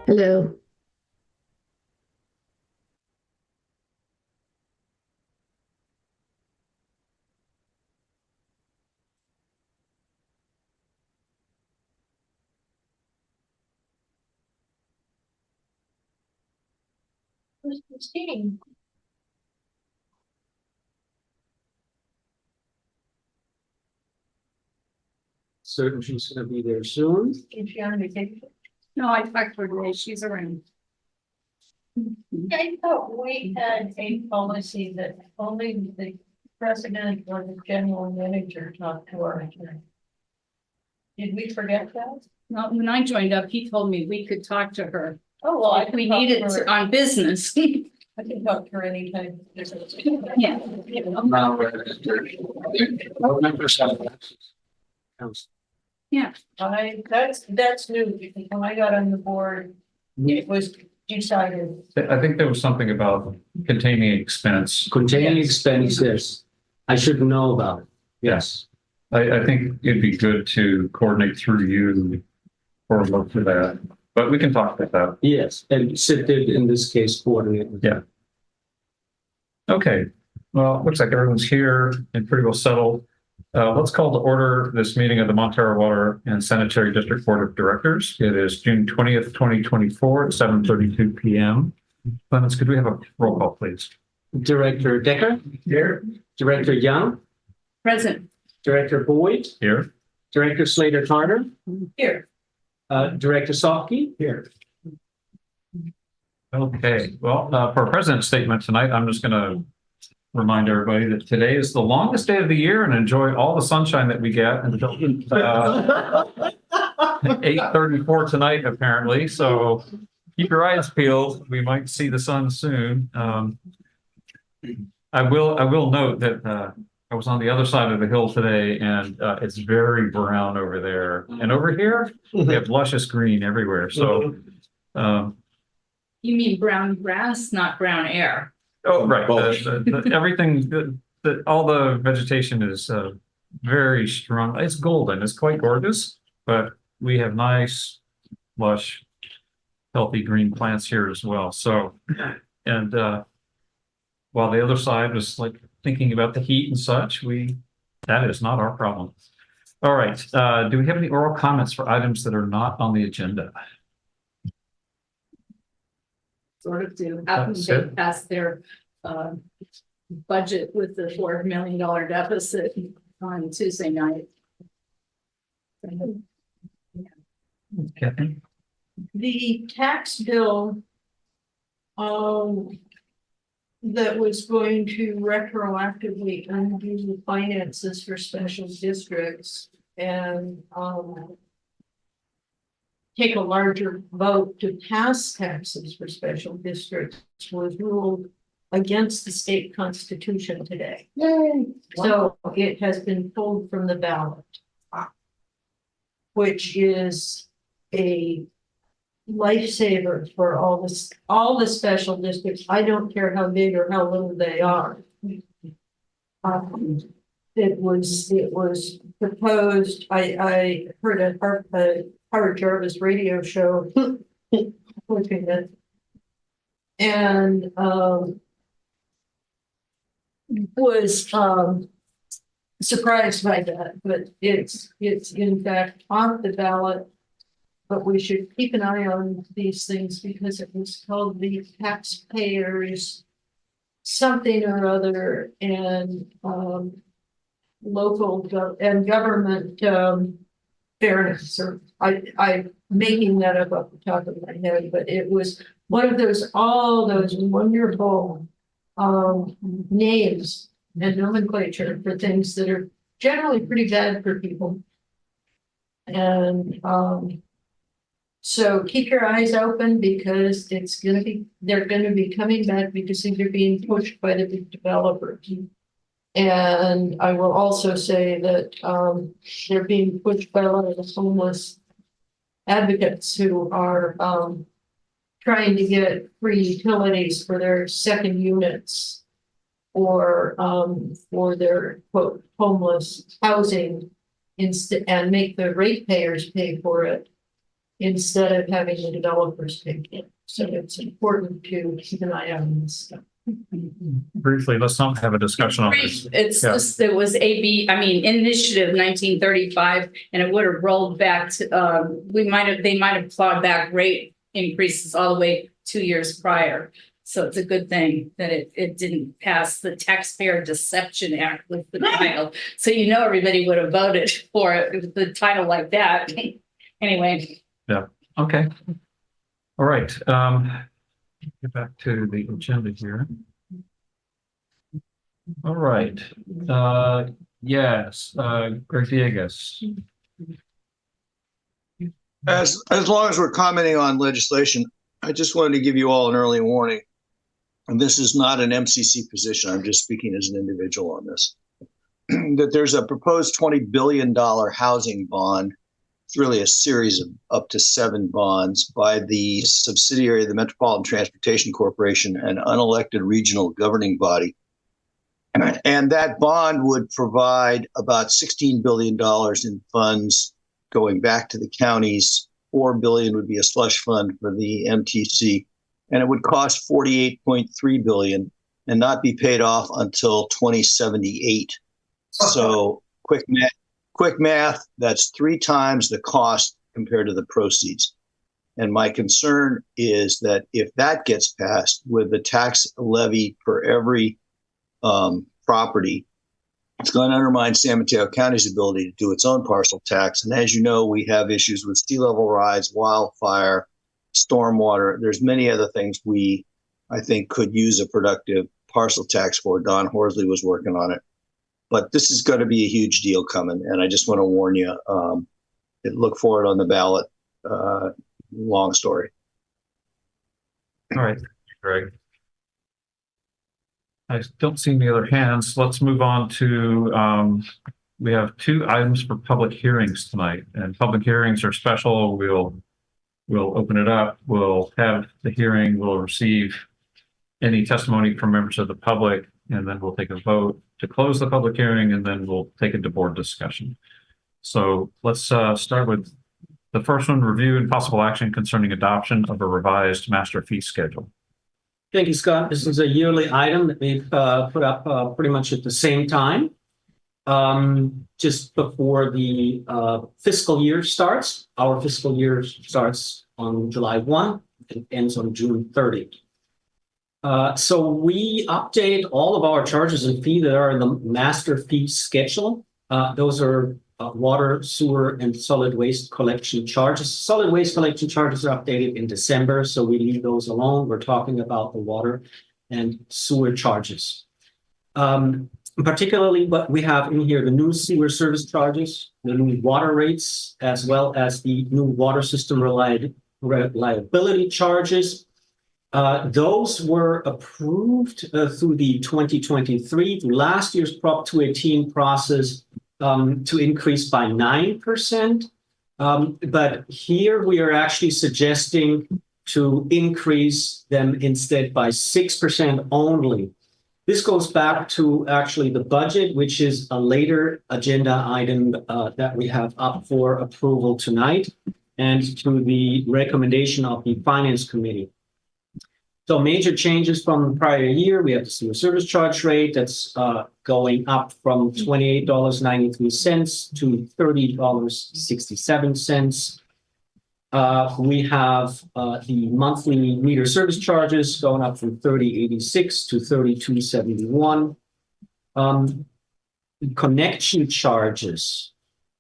Hello. Who's Christine? Certain she's gonna be there soon. Is she on vacation? No, I talked to her today. She's around. I thought we had a policy that only the president or the general manager talk to our attorney. Did we forget that? Well, when I joined up, he told me we could talk to her Oh, well, if we needed to on business. I can talk to her anytime. Yeah. Now, members have access. Council. That's new because when I got on the board, it was decided. I think there was something about containing expense. Containing Yes. expenses, I should know about it. Yes. I think it'd be good to coordinate through you or look for that, but we can talk about that. Yes, and Sid did in this case coordinate with Yeah. Okay, well, it looks like everyone's here and pretty well settled. Let's call to order this meeting of the Montara Water and Sanitary District Board of Directors. It is June 20th, 2024 at 7:32 p.m. Clemens, could we have a roll call, please? Director Decker. Here. Director Young, Present. Director Boyd, Here. Director Slater Carter, Here, Director Sofke. Here. Okay, well, for our president's statement tonight, I'm just going to remind everybody that today is the longest day of the year and enjoy all the sunshine that we get until 8:34 tonight, apparently. So keep your eyes peeled. We might see the sun soon. I will note that I was on the other side of the hill today, and it's very brown over there. And over here, we have luscious green everywhere. So. You mean brown grass, not brown air? Oh, right. Everything, all the vegetation is very strong. It's golden. It's quite gorgeous, but we have nice, lush, healthy green plants here as well. So, and while the other side was like thinking about the heat and such, that is not our problem. All right. Do we have any oral comments for items that are not on the agenda? Sort of do. After That's they it. pass their budget with the $4 million deficit on Tuesday night. Kathy? the tax bill that was going to retroactively undo the finances for special districts and take a larger vote to pass taxes for special districts was ruled against the state constitution today. Yay. So it has been pulled from the ballot, which is a lifesaver for all the special districts. I don't care how big or how little they are. It was proposed. I heard a Howard Jarvis radio show looking at, and was surprised by that, but it's in fact off the ballot. But we should keep an eye on these things because it was called the taxpayers something or other, and local and government fairness, or I'm making that up off the top of my head, but it was one of those, all those wonderful names and nomenclature for things that are generally pretty bad for people. And so keep your eyes open because they're gonna be coming back because they're being pushed by the big developers. And I will also say that they're being pushed by a lot of the homeless advocates who are trying to get free utilities for their second units or for their quote homeless housing and make the ratepayers pay for it. instead of having the developers pay it. So it's important to keep an eye on this stuff. Briefly, let's not have a discussion on this. It's Yeah. just, it was initiative 1935, and it would have rolled back to, they might have clawed back rate increases all the way 2 years prior. So it's a good thing that it didn't pass the Taxpayer Deception Act with the title. So everybody would have voted for it with the title like that. Anyway. Okay. All right. Get back to the agenda here. All right. Yes, Greg Diegas. As long as we're commenting on legislation, I just wanted to give you all an early warning. And this is not an MCC position. I'm just speaking as an individual on this. That there's a proposed $20 billion housing bond. It's really a series of up to 7 bonds by the subsidiary of the Metropolitan Transportation Corporation, an unelected regional governing body. And that bond would provide about $16 billion in funds going back to the counties. $4 billion would be a slush fund for the MTC, and it would cost $48.3 billion and not be paid off until 2078. So quick math, that's 3 times the cost compared to the proceeds. And my concern is that if that gets passed with the tax levy for every property, it's going to undermine San Mateo County's ability to do its own parcel tax. And as you know, we have issues with sea level rise, wildfire, stormwater. There's many other things I think, could use a productive parcel tax for. Don Horsley was working on it. But this is going to be a huge deal coming. And I just want to warn you, look for it on the ballot. Long story. All right, Greg. I don't see any other hands. Let's move on to, we have 2 items for public hearings tonight, and public hearings are special. We'll open it up. We'll have the hearing. We'll receive any testimony from members of the public, and then we'll take a vote to close the public hearing, and then we'll take it to board discussion. So let's start with the first one, review and possible action concerning adoption of a revised master fee schedule. Thank you, Scott. This is a yearly item that we've put up pretty much at the same time, just before the fiscal year starts. Our fiscal year starts on July 1 and ends on June 30. So we update all of our charges and fees that are in the master fee schedule. Those are water, sewer, and solid waste collection charges. Solid waste collection charges are updated in December, so we leave those alone. We're talking about the water and sewer charges. Particularly what we have in here, the new sewer service charges, the new water rates, as well as the new water system reliability charges. Those were approved through the 2023, through last year's Prop 218 process, to increase by 9%. But here we are actually suggesting to increase them instead by 6% only. This goes back to actually the budget, which is a later agenda item that we have up for approval tonight, and to the recommendation of the Finance Committee. So major changes from the prior year. We have the sewer service charge rate that's going up from $28.93 to $30.67. We have the monthly meter service charges going up from $30.86 to $32.71. Connection charges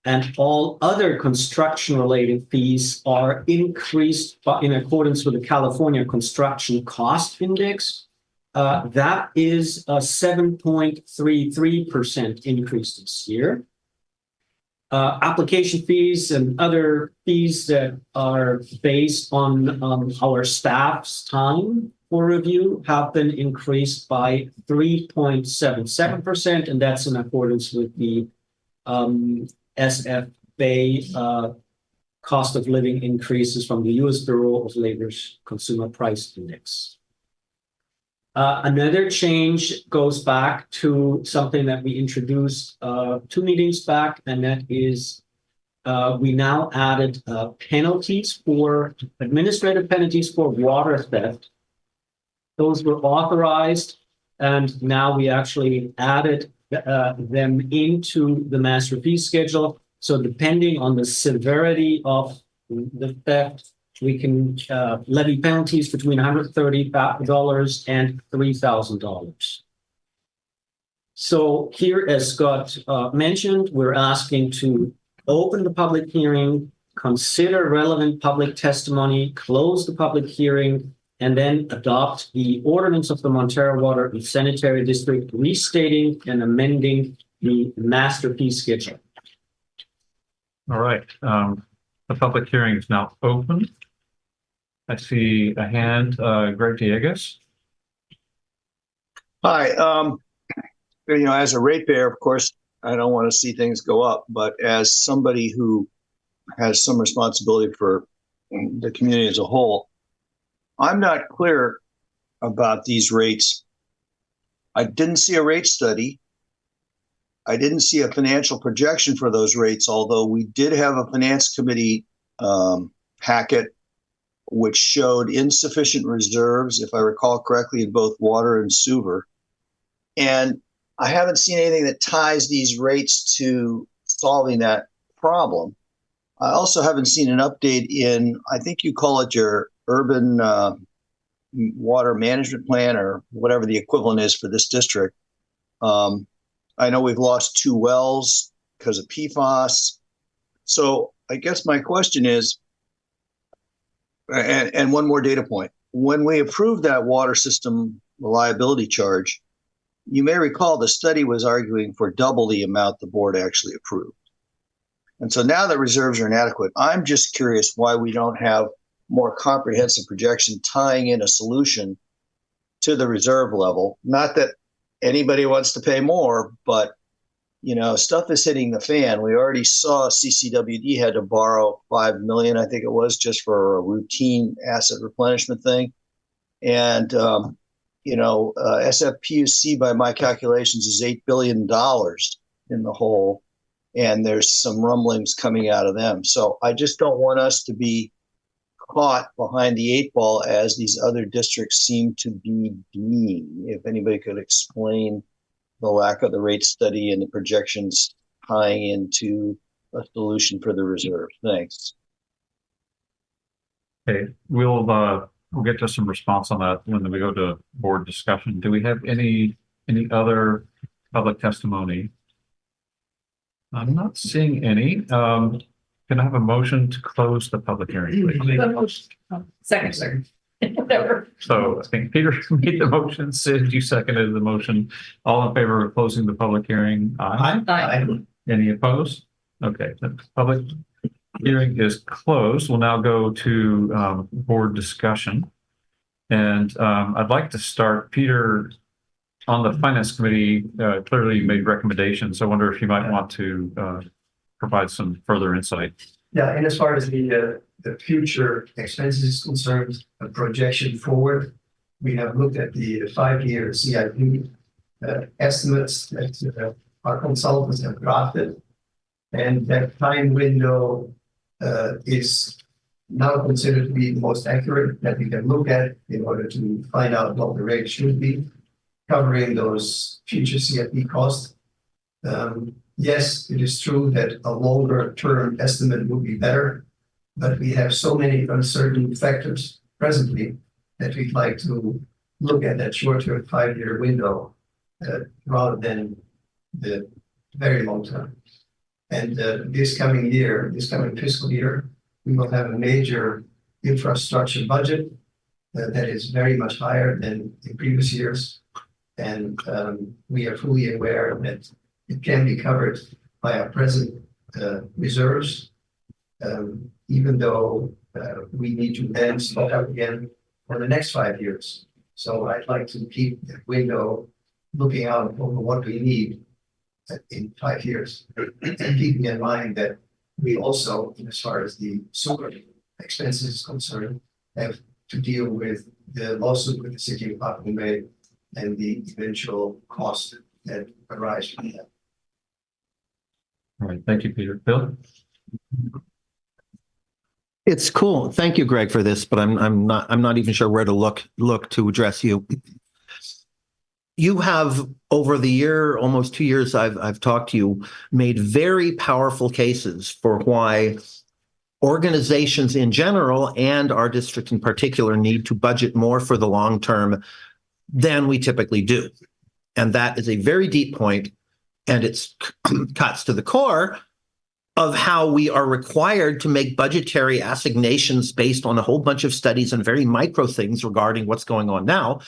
and all other construction-related fees are increased in accordance with the California Construction Cost Index. That is a 7.33% increase this year. Application fees and other fees that are based on our staff's time for review have been increased by 3.77%, and that's in accordance with the SFA cost of living increases from the U.S. Bureau of Labor's Consumer Price Index. Another change goes back to something that we introduced 2 meetings back, and that is we now added administrative penalties for water theft. Those were authorized, and now we actually added them into the master fee schedule. So depending on the severity of the theft, we can levy penalties between $130 and $3,000. So here, as Scott mentioned, we're asking to open the public hearing, consider relevant public testimony, close the public hearing, and then adopt the ordinance of the Montara Water and Sanitary District, restating and amending the master fee schedule. All right, the public hearing is now open. I see a hand, Greg Diegas. Hi, as a ratepayer, of course, I don't want to see things go up, but as somebody who has some responsibility for the community as a whole, I'm not clear about these rates. I didn't see a rate study. I didn't see a financial projection for those rates, although we did have a finance committee packet which showed insufficient reserves, if I recall correctly, in both water and sewer. And I haven't seen anything that ties these rates to solving that problem. I also haven't seen an update in, I think you call it your urban water management plan, or whatever the equivalent is for this district. I know we've lost 2 wells because of PFAS. So I guess my question is, and one more data point. When we approved that water system reliability charge, you may recall the study was arguing for double the amount the board actually approved. And so now that reserves are inadequate, I'm just curious why we don't have more comprehensive projection tying in a solution to the reserve level. Not that anybody wants to pay more, but stuff is hitting the fan. We already saw CCWD had to borrow $5 million, I think it was, just for a routine asset replenishment thing. And SFPUC, by my calculations, is $8 billion in the hole, and there's some rumblings coming out of them. So I just don't want us to be caught behind the 8 ball as these other districts seem to be being. If anybody could explain the lack of the rate study and the projections tying into a solution for the reserve. Thanks. Okay, we'll get to some response on that when we go to board discussion. Do we have any other public testimony? I'm not seeing any. Can I have a motion to close the public hearing, please? Second. Whatever. So I think Peter made the motion, Sid, you seconded the motion. All in favor of closing the public hearing? Aye. Aye. Any opposed? Okay, the public hearing is closed. We'll now go to board discussion. And I'd like to start, Peter, on the finance committee, clearly made recommendations. I wonder if you might want to provide some further insight. Yeah, and as far as the future expenses is concerned, a projection forward, we have looked at the 5-year CIP estimates that our consultants have drafted, and that time window is now considered to be the most accurate that we can look at in order to find out what the rate should be, covering those future CIP costs. Yes, it is true that a longer term estimate would be better, but we have so many uncertain factors presently that we'd like to look at that short-term 5-year window rather than the very long term. And this coming fiscal year, we will have a major infrastructure budget that is very much higher than in previous years. And we are fully aware that it can be covered by our present reserves, even though we need to then spot up again for the next 5 years. So I'd like to keep the window looking out over what we need in 5 years, and keeping in mind that we also, as far as the sewer expenses is concerned, have to deal with the lawsuit with the city of Parkland Bay and the eventual cost that arise from that. All right, thank you, Peter. Bill? It's cool. Thank you, Greg, for this, but I'm not even sure where to look to address you. You have, over the year, almost 2 years I've talked to you, made very powerful cases for why organizations in general and our district in particular need to budget more for the long term than we typically do. And that is a very deep point, and it's cuts to the core of how we are required to make budgetary assignations based on a whole bunch of studies and very micro things regarding what's going on now.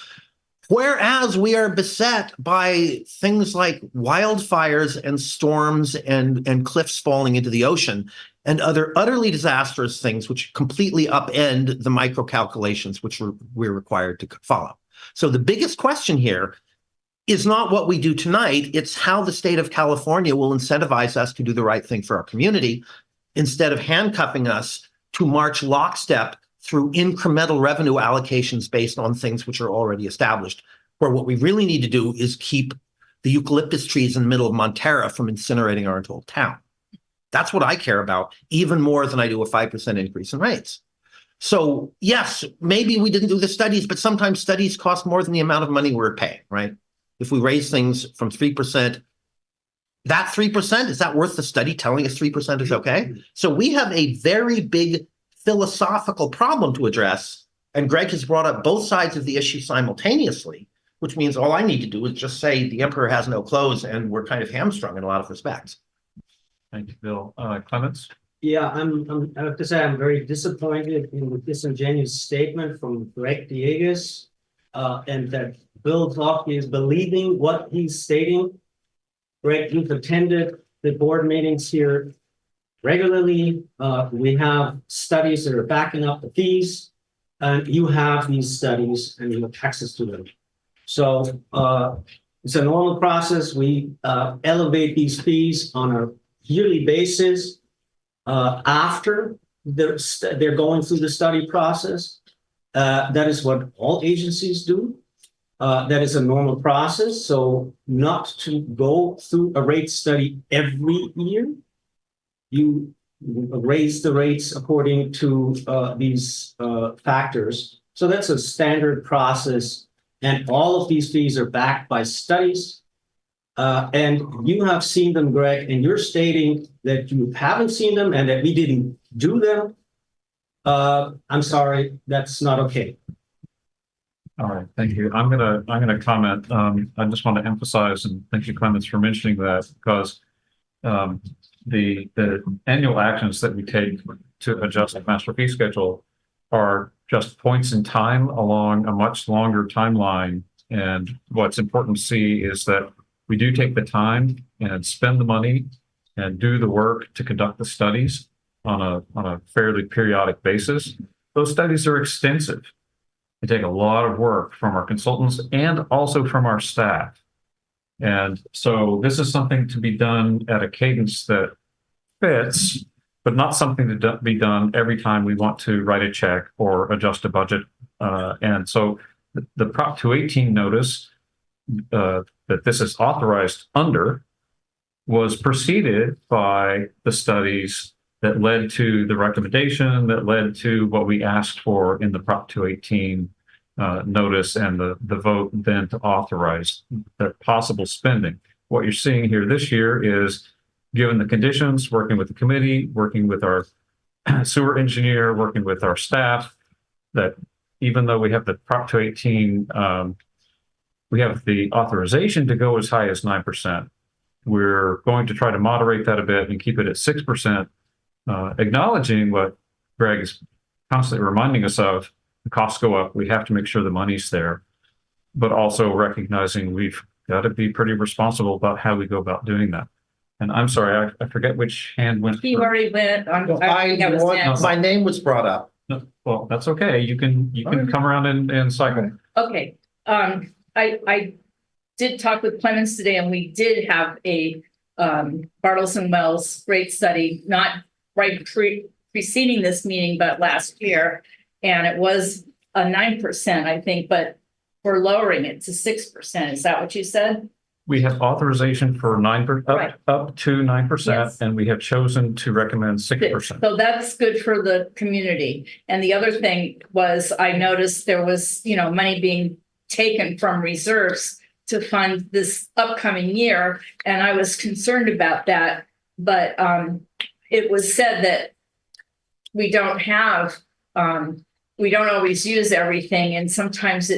Whereas we are beset by things like wildfires and storms and cliffs falling into the ocean and other utterly disastrous things which completely upend the micro calculations which we're required to follow. So the biggest question here is not what we do tonight, it's how the state of California will incentivize us to do the right thing for our community instead of handcuffing us to march lockstep through incremental revenue allocations based on things which are already established, where what we really need to do is keep the eucalyptus trees in the middle of Montara from incinerating our whole town. That's what I care about, even more than I do a 5% increase in rates. So yes, maybe we didn't do the studies, but sometimes studies cost more than the amount of money we're paying, right? If we raise things from 3%, that 3%, is that worth the study telling us 3% is okay? So we have a very big philosophical problem to address, and Greg has brought up both sides of the issue simultaneously, which means all I need to do is just say the emperor has no clothes and we're kind of hamstrung in a lot of respects. Thank you, Bill. Clements? Yeah, I have to say I'm very disappointed in the disingenuous statement from Greg Diegues, and that Bill Zofke is believing what he's stating. Greg, you've attended the board meetings here regularly. We have studies that are backing up the fees, and you have these studies and you have access to them. So it's a normal process. We elevate these fees on a yearly basis after they're going through the study process. That is what all agencies do. That is a normal process. So not to go through a rate study every year, you raise the rates according to these factors. So that's a standard process. And all of these fees are backed by studies. And you have seen them, Greg, and you're stating that you haven't seen them and that we didn't do them. I'm sorry, that's not okay. All right, thank you. I'm gonna comment. I just want to emphasize, and thank you, Clements, for mentioning that, because the annual actions that we take to adjust the master fee schedule are just points in time along a much longer timeline. And what's important to see is that we do take the time and spend the money and do the work to conduct the studies on a fairly periodic basis. Those studies are extensive. They take a lot of work from our consultants and also from our staff. And so this is something to be done at a cadence that fits, but not something to be done every time we want to write a check or adjust a budget. And so the Prop 218 notice that this is authorized under was preceded by the studies that led to the recommendation, that led to what we asked for in the Prop 218 notice and the vote then to authorize the possible spending. What you're seeing here this year is, given the conditions, working with the committee, working with our sewer engineer, working with our staff, that even though we have the Prop 218, we have the authorization to go as high as 9%. We're going to try to moderate that a bit and keep it at 6%, acknowledging what Greg is constantly reminding us of. The costs go up, we have to make sure the money's there, but also recognizing we've got to be pretty responsible about how we go about doing that. And I'm sorry, I forget which hand went. He already went on. I think that was next. My name was brought up. No, well, that's okay. You can come around and cycle. Okay, I did talk with Clemens today, and we did have a Bartles and Wells rate study, not right preceding this meeting, but last year. And it was a 9%, I think, but we're lowering it to 6%. Is that what you said? we have authorization for Right. up to 9%, Yes. and we have chosen to recommend 6%. So that's good for the community. And the other thing was, I noticed there was, money being taken from reserves to fund this upcoming year, and I was concerned about that. But it was said that we don't always use everything, and sometimes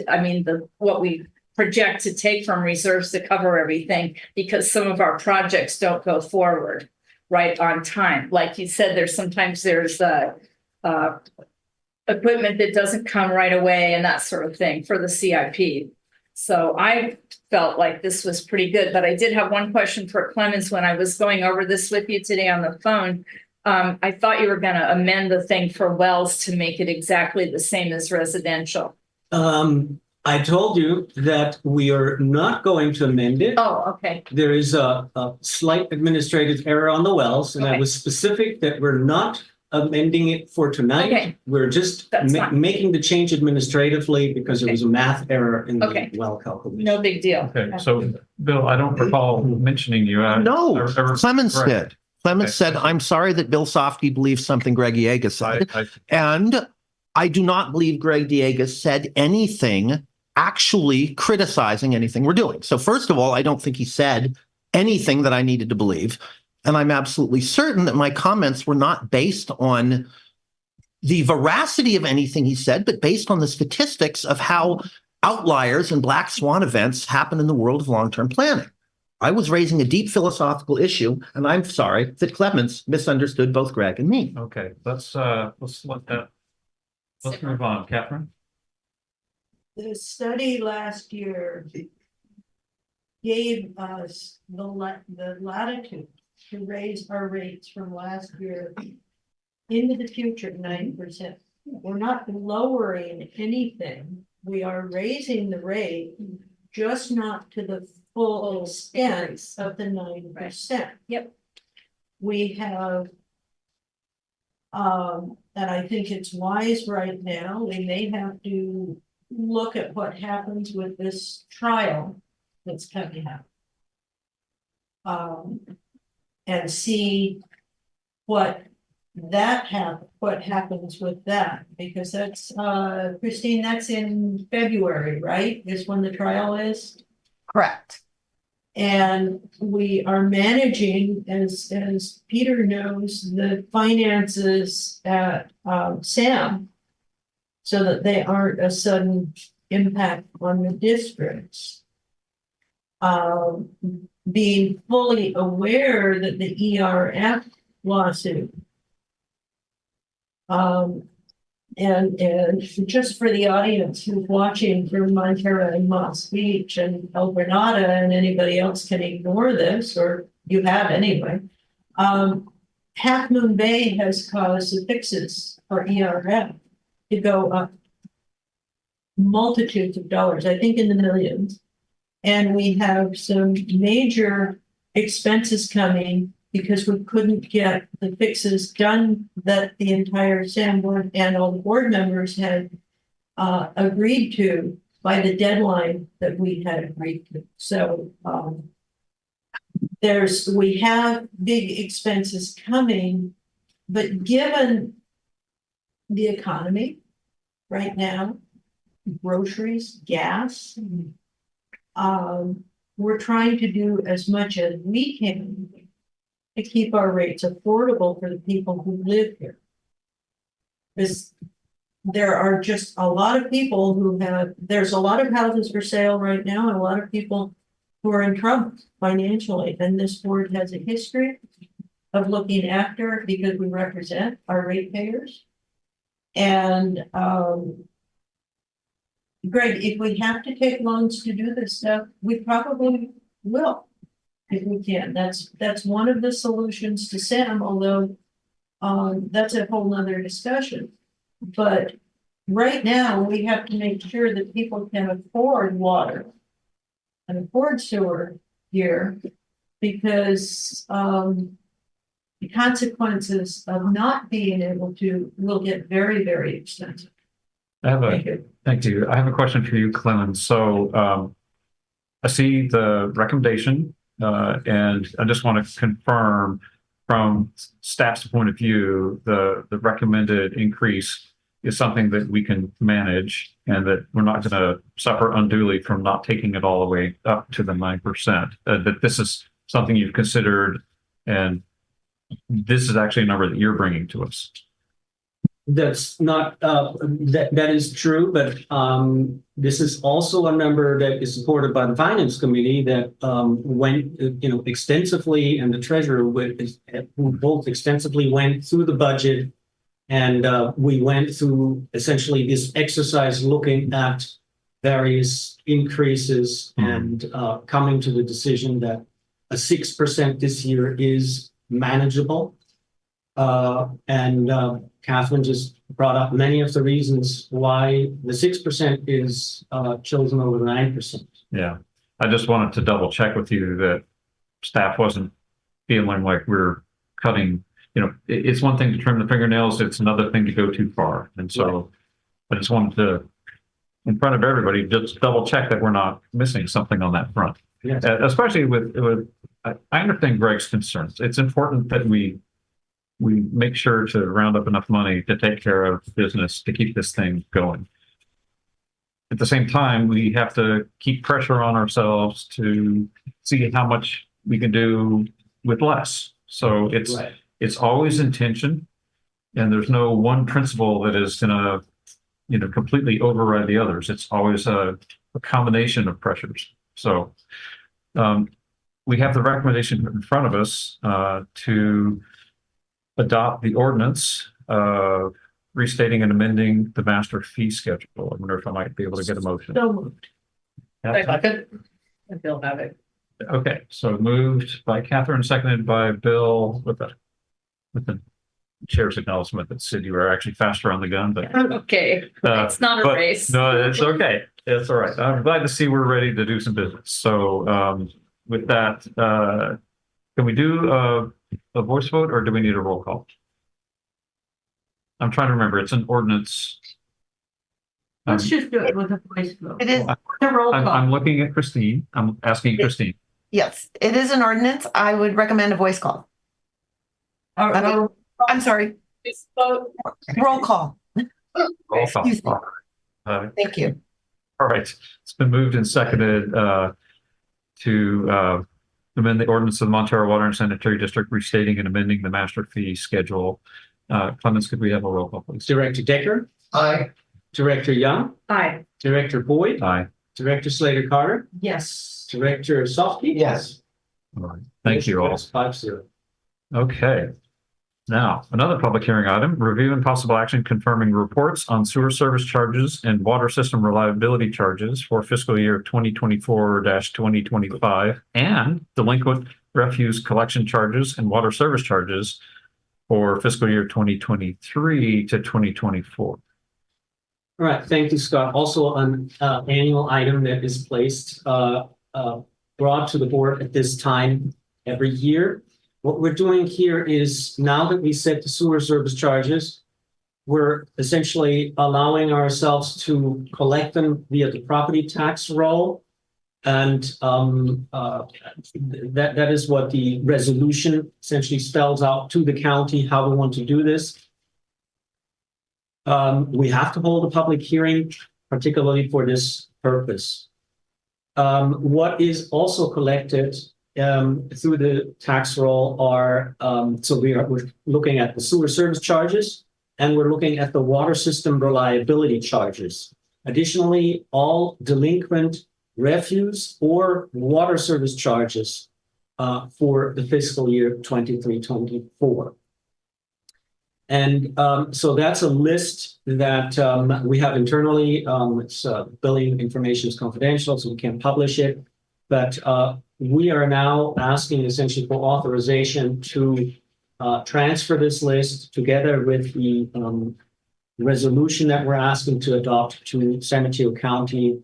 what we project to take from reserves to cover everything, because some of our projects don't go forward right on time. Like you said, there's equipment that doesn't come right away and that sort of thing for the CIP. So I felt like this was pretty good, but I did have one question for Clemens when I was going over this with you today on the phone. I thought you were going to amend the thing for wells to make it exactly the same as residential. I told you that we are not going to amend it. Oh, okay. There is a slight administrative error on the wells, and I Okay. was specific that we're not amending it for tonight. Okay. We're just That's fine. making the change administratively because there was a math error in the Okay. well calculation. No big deal. Okay, so Bill, I don't recall mentioning you. No, Clemens Right. did. Clemens Okay. said, I'm sorry that Bill Softy believes something Greg Yeager said. And I do not believe Greg Yeager said anything actually criticizing anything we're doing. So first of all, I don't think he said anything that I needed to believe. And I'm absolutely certain that my comments were not based on the veracity of anything he said, but based on the statistics of how outliers and black swan events happen in the world of long-term planning. I was raising a deep philosophical issue, and I'm sorry that Clemens misunderstood both Greg and me. Okay, let's move on. Catherine? The study last year gave us the latitude to raise our rates from last year into the future 9%. We're not lowering anything. We are raising the rate, just not to the full extent of the 9%. Yep. We have, and I think it's wise right now, we may have to look at what happens with this trial that's coming up. And see what happens with that, because that's, Christine, that's in February, right? Is when the trial is? Correct. And we are managing, as Peter knows, the finances at SAM, so that they aren't a sudden impact on the districts. Being fully aware that the ERF lawsuit. And just for the audience who's watching from Montara and Moss Beach and El Granada, and anybody else can ignore this, or you have anyway. Half Moon Bay has caused the fixes for ERF to go up multitudes of dollars, I think in the millions. And we have some major expenses coming because we couldn't get the fixes done that the entire SAM board and all the board members had agreed to by the deadline that we had agreed to. So we have big expenses coming, but given the economy right now, groceries, gas, we're trying to do as much as we can to keep our rates affordable for the people who live here. Because there are just a lot of people there's a lot of houses for sale right now, and a lot of people who are in trouble financially. And this board has a history of looking after, because we represent our ratepayers. And Greg, if we have to take loans to do this stuff, we probably will, if we can. That's one of the solutions to SAM, although that's a whole nother discussion. But right now, we have to make sure that people can afford water and afford sewer here, because the consequences of not being able to will get very, very expensive. Thank you. Thank you. I have a question for you, Clemens. So I see the recommendation, and I just want to confirm from staff's point of view, the recommended increase is something that we can manage and that we're not going to suffer unduly from not taking it all the way up to the 9%. That this is something you've considered, and this is actually a number that you're bringing to us. That's not, that is true, but this is also a number that is supported by the Finance Committee that went, extensively, and the Treasurer who both extensively went through the budget. And we went through essentially this exercise looking at various increases and coming to the decision that a 6% this year is manageable. And Catherine just brought up many of the reasons why the 6% is chosen over the 9%. Yeah, I just wanted to double check with you that staff wasn't feeling like we're cutting. It's one thing to trim the fingernails, it's another thing to go too far. And so I just wanted to, in front of everybody, just double check that we're not missing something on that front. Yes. Especially with, I understand Greg's concerns. It's important that we make sure to round up enough money to take care of business, to keep this thing going. At the same time, we have to keep pressure on ourselves to see how much we can do with less. So it's always intention, and there's no one principle that is going to, completely override the others. It's always a combination of pressures. So we have the recommendation in front of us to adopt the ordinance restating and amending the master fee schedule. I wonder if I might be able to get a motion. So moved. I feel have it. Okay, so moved by Catherine, seconded by Bill with the chair's acknowledgement that Sid, you were actually faster on the gun, but Okay, it's not a but race. no, it's okay. It's all right. I'm glad to see we're ready to do some business. So with that, can we do a voice vote, or do we need a roll call? I'm trying to remember. It's an ordinance. Let's just do it with a voice vote. It is A roll call. I'm looking at Christine. I'm asking Christine. Yes, it is an ordinance. I would recommend a voice call. I'm sorry, roll call. Roll call. Excuse me. Thank you. All right. It's been moved and seconded to amend the ordinance of the Montara Water and Sanitary District, restating and amending the master fee schedule. Clemens, could we have a roll call, please? Director Decker, Aye. Director Young, Aye. Director Boyd, Aye. Director Slater Carter, Yes. Director Softy. Yes. All right. Thank you all. 5-0. Okay. Now, another public hearing item, review and possible action confirming reports on sewer service charges and water system reliability charges for fiscal year 2024-2025 and delinquent refuse collection charges and water service charges for fiscal year 2023 to 2024. All right, thank you, Scott. Also, an annual item that is placed, brought to the board at this time every year. What we're doing here is, now that we set the sewer service charges, we're essentially allowing ourselves to collect them via the property tax roll. And that is what the resolution essentially spells out to the county, how we want to do this. We have to hold a public hearing, particularly for this purpose. What is also collected through the tax roll are, we're looking at the sewer service charges, and we're looking at the water system reliability charges. Additionally, all delinquent refuse or water service charges for the fiscal year 23-24. And so that's a list that we have internally. It's billing information is confidential, so we can't publish it. But we are now asking essentially for authorization to transfer this list together with the resolution that we're asking to adopt to San Mateo County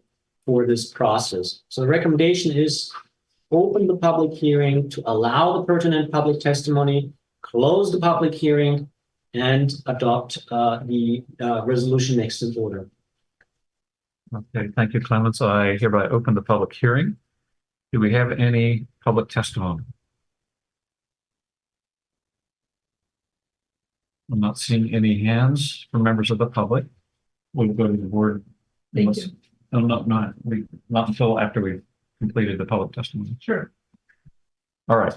for this process. So the recommendation is open the public hearing to allow the pertinent public testimony, close the public hearing, and adopt the resolution next in order. Okay, thank you, Clemens. I hereby open the public hearing. Do we have any public testimony? I'm not seeing any hands from members of the public. We'll go to the board. Thank unless- No, not until after we've completed the public testimony. Sure. All right,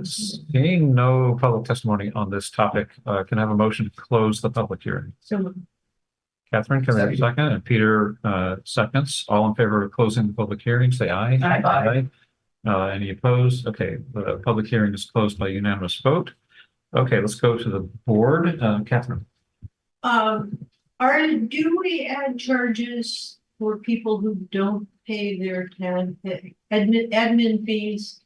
seeing no public testimony on this topic, can I have a motion to close the public hearing? So Catherine, can I have a second? And Peter, seconds. All in favor of closing the public hearing, say aye. Aye. Any opposed? Okay, the public hearing is closed by unanimous vote. Okay, let's go to the board. Catherine. Do we add charges for people who don't pay their admin fees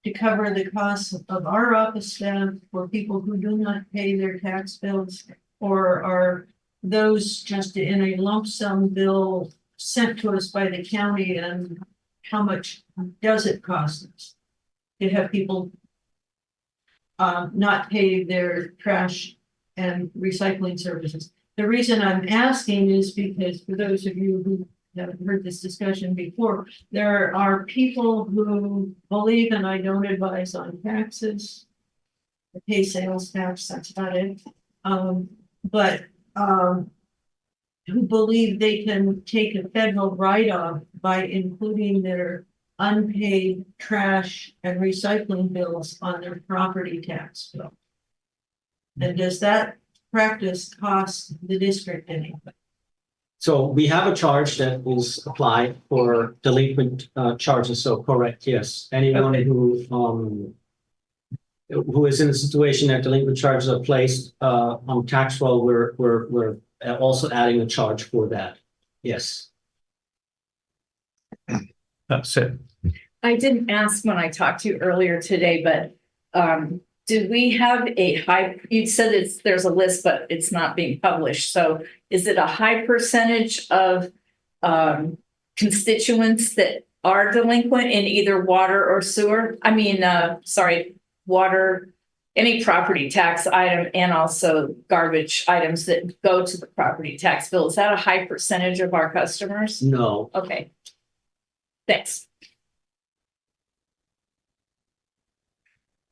to cover the costs of our office staff for people who do not pay their tax bills? Or are those just in a lump sum bill sent to us by the county, and how much does it cost us to have people not pay their trash and recycling services? The reason I'm asking is because for those of you who haven't heard this discussion before, there are people who believe, and I don't advise on taxes, I pay sales tax, that's about it. Who believe they can take a federal write-off by including their unpaid trash and recycling bills on their property tax bill. And does that practice cost the district anything? So we have a charge that is applied for delinquent charges. So correct, yes. Anyone who is in a situation that delinquent charges are placed on tax roll, we're also adding a charge for that. Yes. That's it. I didn't ask when I talked to you earlier today, but do we have a high, you said there's a list, but it's not being published. So is it a high percentage of constituents that are delinquent in either water or sewer? I mean, water, any property tax item, and also garbage items that go to the property tax bill. Is that a high percentage of our customers? No. Okay. Thanks.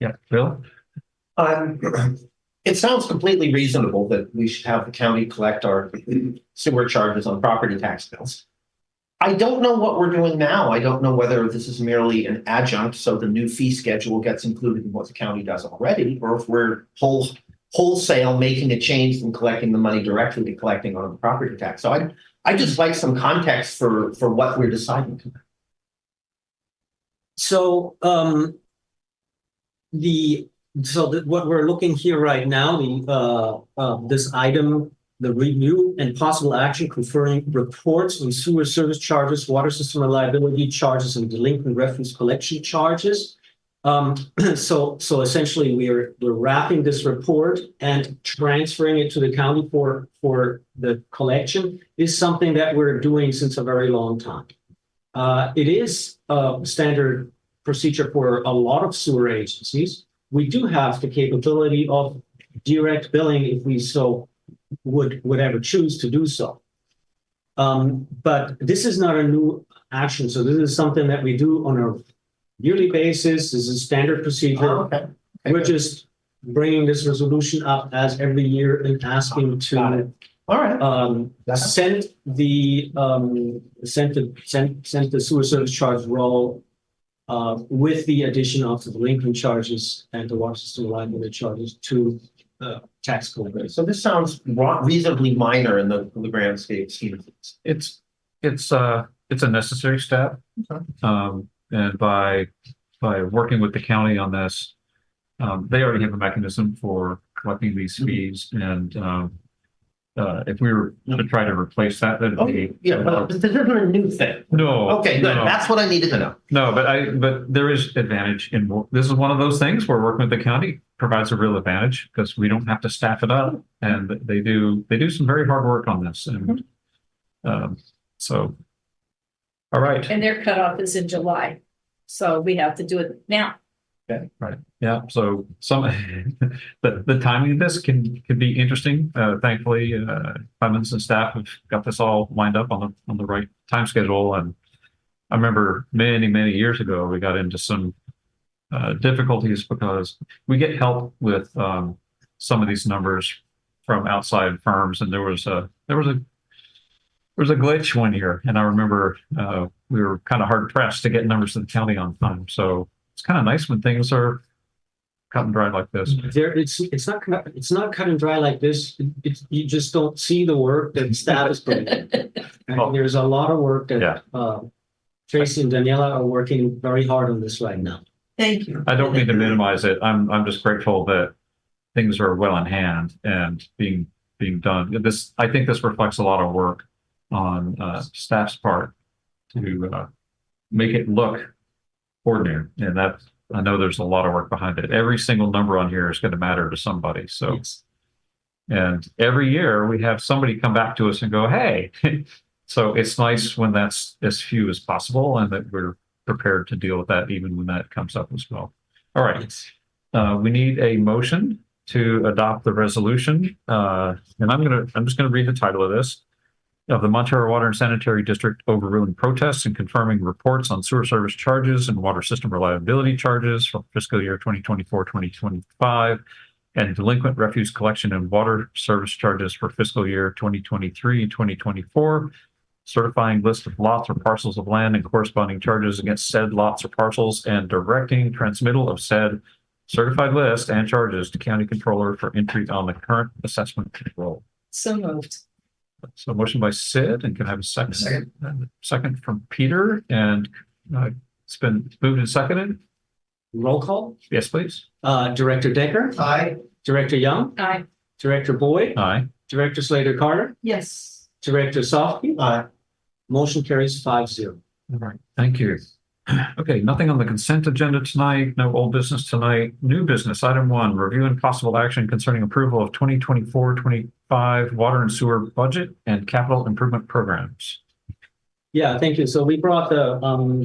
Yeah, Bill? It sounds completely reasonable that we should have the county collect our sewer charges on property tax bills. I don't know what we're doing now. I don't know whether this is merely an adjunct, so the new fee schedule gets included in what the county does already, or if we're wholesale making a change from collecting the money directly to collecting on the property tax. So I just like some context for what we're deciding tonight. So what we're looking here right now, this item, the review and possible action conferring reports on sewer service charges, water system reliability charges, and delinquent refuse collection charges. So essentially we're wrapping this report and transferring it to the county for the collection is something that we're doing since a very long time. It is a standard procedure for a lot of sewer agencies. We do have the capability of direct billing if we so would ever choose to do so. But this is not a new action. So this is something that we do on a yearly basis. This is standard procedure. Oh, okay. We're just bringing this resolution up as every year and asking to All right. send the sewer service charge roll with the addition of the delinquent charges and the water system reliability charges to the tax collectors. So this sounds reasonably minor in the grand scheme of things. It's a necessary step. And by working with the county on this, they already have a mechanism for collecting these fees. And if we were to try to replace that, that'd be But this isn't a new thing. no. Okay, good. no. That's what I needed to know. No, but there is advantage in this is one of those things where working with the county provides a real advantage because we don't have to staff it up, and they do some very hard work on this, and so all right. And their cutoff is in July. So we have to do it now. Okay, right. Yeah. So the timing of this can be interesting. Thankfully, Clemens and staff have got this all lined up on the right time schedule, and I remember many years ago, we got into some difficulties because we get help with some of these numbers from outside firms, and there was a glitch one year, and I remember we were kind of hard pressed to get numbers to the county on time. So it's kind of nice when things are cut and dry like this. It's not cut and dry like this. You just don't see the work that staff is putting in. And there's a lot of work that Tracy and Daniela are working very hard on this right now. Thank you. I don't mean to minimize it. I'm just grateful that things are well in hand and being done. I think this reflects a lot of work on staff's part to make it look ordinary, and that I know there's a lot of work behind it. Every single number on here is going to matter to somebody. So, Yes. and every year we have somebody come back to us and go, "Hey," so it's nice when that's as few as possible, and that we're prepared to deal with that even when that comes up as well. All right, we need a motion to adopt the resolution, and I'm just gonna read the title of this. Of the Montara Water and Sanitary District overruling protests and confirming reports on sewer service charges and water system reliability charges for fiscal year 2024-2025 and delinquent refuse collection and water service charges for fiscal year 2023-2024, certifying list of lots or parcels of land and corresponding charges against said lots or parcels, and directing transmittal of said certified list and charges to county controller for entry on the current assessment roll. So moved. So motion by Sid, and can I have a second? Second. Second from Peter, and it's been moved and seconded. Roll call. Yes, please. Director Decker, Aye. Director Young, Aye. Director Boyd, Aye. Director Slater Carter, Yes. Director Sofsky. Aye. Motion carries 5-0. All right. Thank you. Okay, nothing on the consent agenda tonight. No old business tonight. New business. Item 1, review and possible action concerning approval of 2024-25 water and sewer budget and capital improvement programs. Yeah, thank you. So we brought the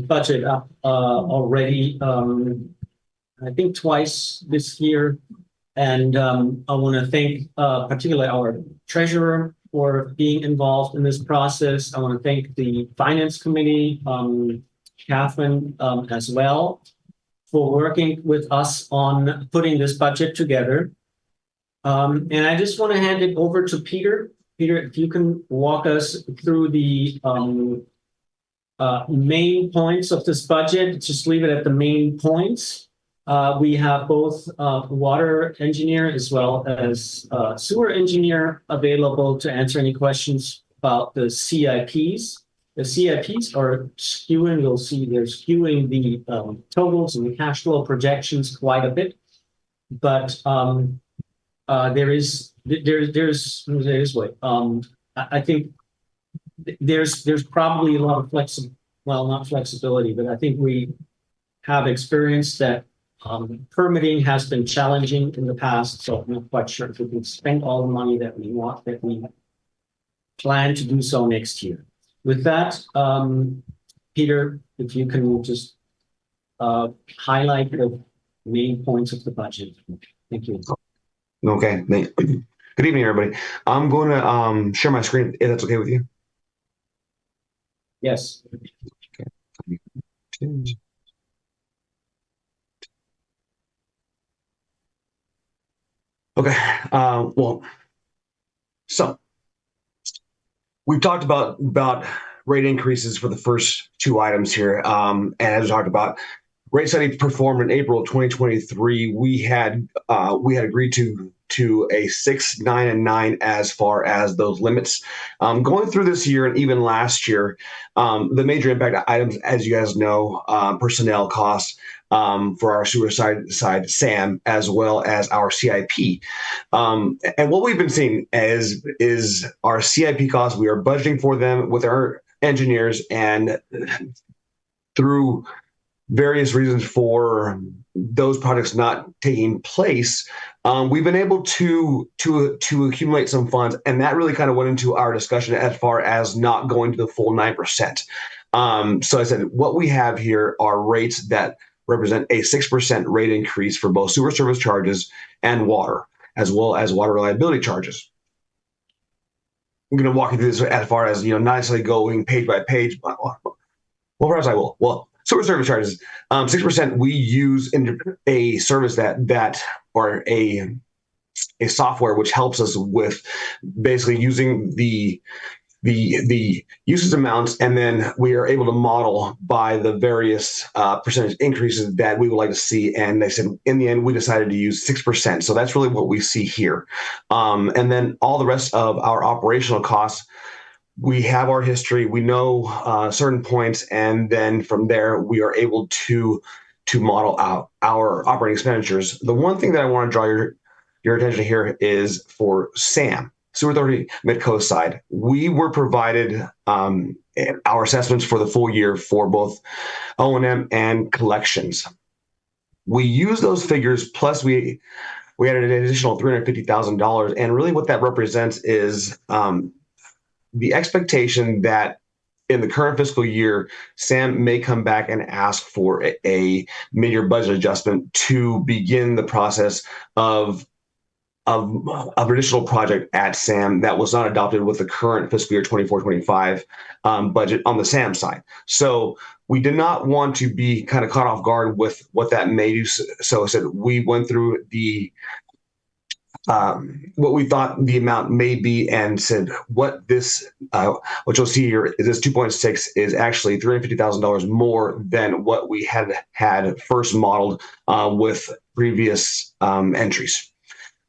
budget up already, I think twice this year. And I want to thank particularly our treasurer for being involved in this process. I want to thank the finance committee, Catherine, as well, for working with us on putting this budget together. And I just want to hand it over to Peter. Peter, if you can walk us through the main points of this budget, just leave it at the main points. We have both water engineer as well as sewer engineer available to answer any questions about the CIPs. The CIPs are skewing, you'll see they're skewing the totals and the cash flow projections quite a bit. But there's I think there's probably a lot of not flexibility, but I think we have experienced that permitting has been challenging in the past, so I'm not quite sure if we can spend all the money that we plan to do so next year. With that, Peter, if you can just highlight the main points of the budget. Thank you. Okay. Good evening, everybody. I'm going to share my screen if that's okay with you. Yes. Okay. Well, so we've talked about rate increases for the first two items here. And as we talked about, rate study performed in April of 2023. We had agreed to a 6, 9, and 9 as far as those limits. Going through this year and even last year, the major impact items, as you guys know, personnel costs for our sewer side SAM, as well as our CIP. And what we've been seeing is our CIP costs. We are budgeting for them with our engineers, and through various reasons for those projects not taking place, we've been able to accumulate some funds, and that really kind of went into our discussion as far as not going to the full 9%. So I said, what we have here are rates that represent a 6% rate increase for both sewer service charges and water, as well as water reliability charges. I'm going to walk you through this as far as, not necessarily going page by page, but Well, perhaps I will. Well, sewer service charges, 6%. We use in a service that or a software which helps us with basically using the usage amounts, and then we are able to model by the various percentage increases that we would like to see. And they said in the end we decided to use 6%. So that's really what we see here. And then all the rest of our operational costs, we have our history, we know certain points, and then from there we are able to model out our operating expenditures. The one thing that I want to draw your attention here is for SAM, Sewer Authority Mid-Coast side. We were provided our assessments for the full year for both O&M and collections. We use those figures, plus we added an additional $350,000, and really what that represents is the expectation that in the current fiscal year, SAM may come back and ask for a mid-year budget adjustment to begin the process of additional project at SAM that was not adopted with the current fiscal year 24-25 budget on the SAM side. So we did not want to be kind of caught off guard with what that may do. So I said we went through the what we thought the amount may be and said what you'll see here is this 2.6 is actually $350,000 more than what we had first modeled with previous entries.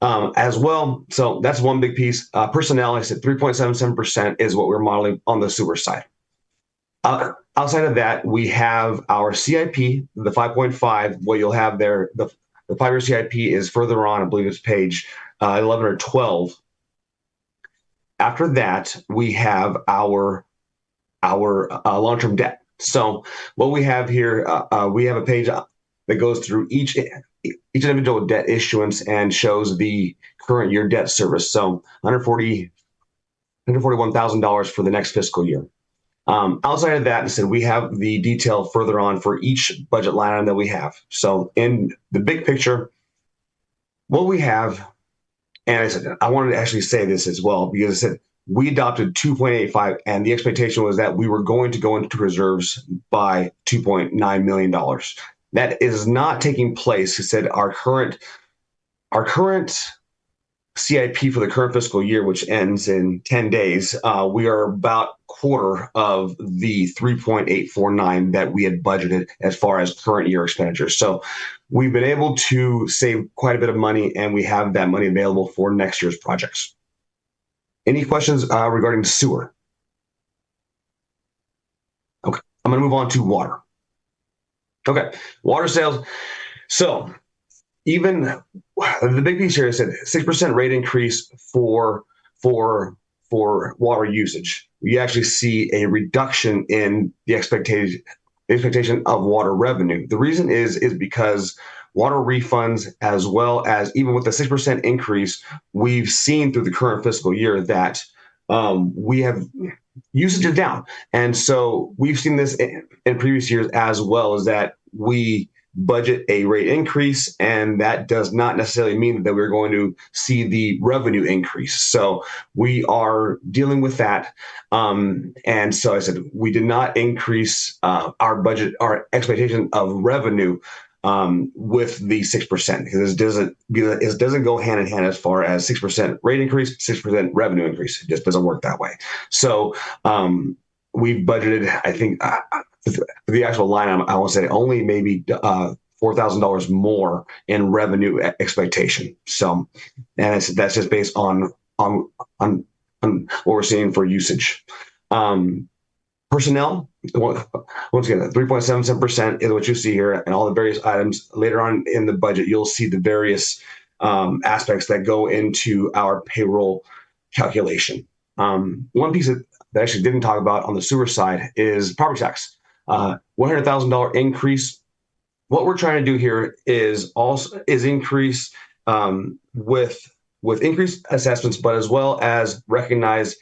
As well. So that's one big piece. Personnel, I said 3.77% is what we're modeling on the sewer side. Outside of that, we have our CIP, the 5.5. What you'll have there, the 5-year CIP is further on, I believe it's page 11 or 12. After that, we have our long-term debt. So what we have here, we have a page that goes through each individual debt issuance and shows the current year debt service. So $141,000 for the next fiscal year. Outside of that, I said we have the detail further on for each budget line item that we have. So in the big picture, what we have, and I said I wanted to actually say this as well because I said we adopted 2.85, and the expectation was that we were going to go into reserves by $2.9 million. That is not taking place. He said our current CIP for the current fiscal year, which ends in 10 days, we are about quarter of the 3.849 that we had budgeted as far as current year expenditures. So we've been able to save quite a bit of money, and we have that money available for next year's projects. Any questions regarding sewer? Okay, I'm going to move on to water. Okay, water sales. So even the big piece here is that 6% rate increase for water usage. We actually see a reduction in the expectation of water revenue. The reason is because water refunds, as well as even with the 6% increase, we've seen through the current fiscal year that we have usage is down. And so we've seen this in previous years as well, is that we budget a rate increase, and that does not necessarily mean that we're going to see the revenue increase. So we are dealing with that. And so I said we did not increase our budget, our expectation of revenue with the 6%, because it doesn't go hand in hand as far as 6% rate increase, 6% revenue increase. It just doesn't work that way. So we've budgeted, I think, the actual line, I will say only maybe $4,000 more in revenue expectation. So, and that's just based on what we're seeing for usage. Personnel, once again, 3.77% is what you see here, and all the various items later on in the budget, you'll see the various aspects that go into our payroll calculation. One piece that I actually didn't talk about on the sewer side is property tax. $100,000 increase. What we're trying to do here is increase with increased assessments, but as well as recognize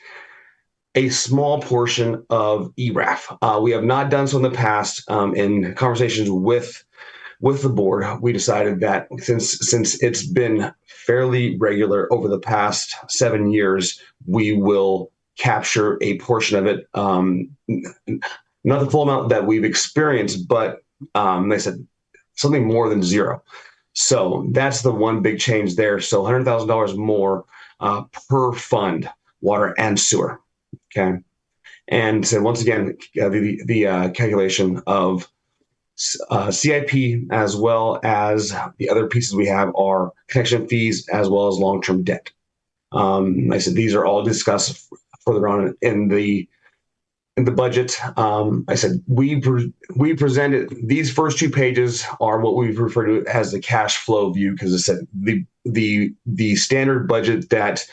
a small portion of ERAF. We have not done so in the past. In conversations with the board, we decided that since it's been fairly regular over the past 7 years, we will capture a portion of it. not the full amount that we've experienced, but they said something more than zero. So that's the one big change there. So $100,000 more per fund, water and sewer. Okay. And so once again, the calculation of CIP as well as the other pieces we have are connection fees as well as long-term debt. I said these are all discussed further on in the budget. I said we presented these first 2 pages are what we refer to as the cash flow view, because I said the standard budget that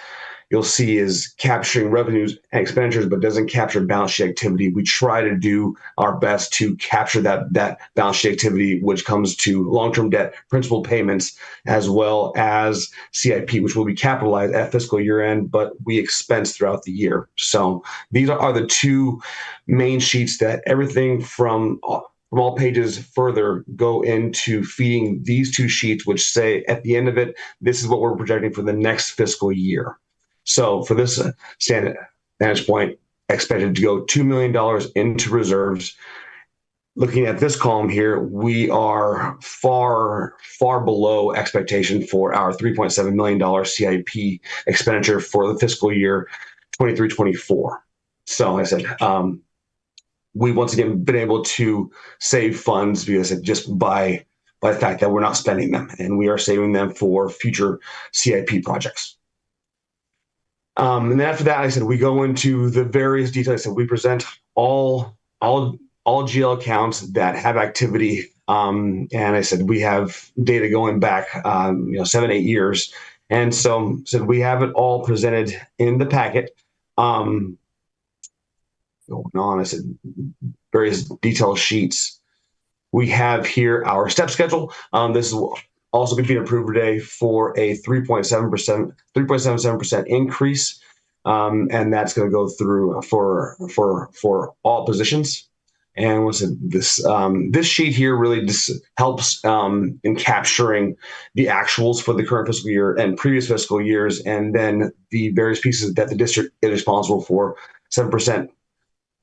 you'll see is capturing revenues and expenditures, but doesn't capture balance sheet activity. We try to do our best to capture that balance sheet activity, which comes to long-term debt, principal payments, as well as CIP, which will be capitalized at fiscal year end, but we expense throughout the year. So these are the 2 main sheets that everything from all pages further go into feeding these 2 sheets, which say at the end of it, this is what we're projecting for the next fiscal year. So for this vantage point, expected to go $2 million into reserves. Looking at this column here, we are far, far below expectation for our $3.7 million CIP expenditure for the fiscal year 23-24. So I said, we once again been able to save funds because just by the fact that we're not spending them, and we are saving them for future CIP projects. And then after that, I said we go into the various details. I said we present all GL accounts that have activity, and I said we have data going back 7-8 years, and so said we have it all presented in the packet. Going on, I said various detailed sheets. We have here our step schedule. This is also being approved today for a 3.77% increase. And that's going to go through for all positions. And what's this sheet here really just helps in capturing the actuals for the current fiscal year and previous fiscal years, and then the various pieces that the district is responsible for: 7%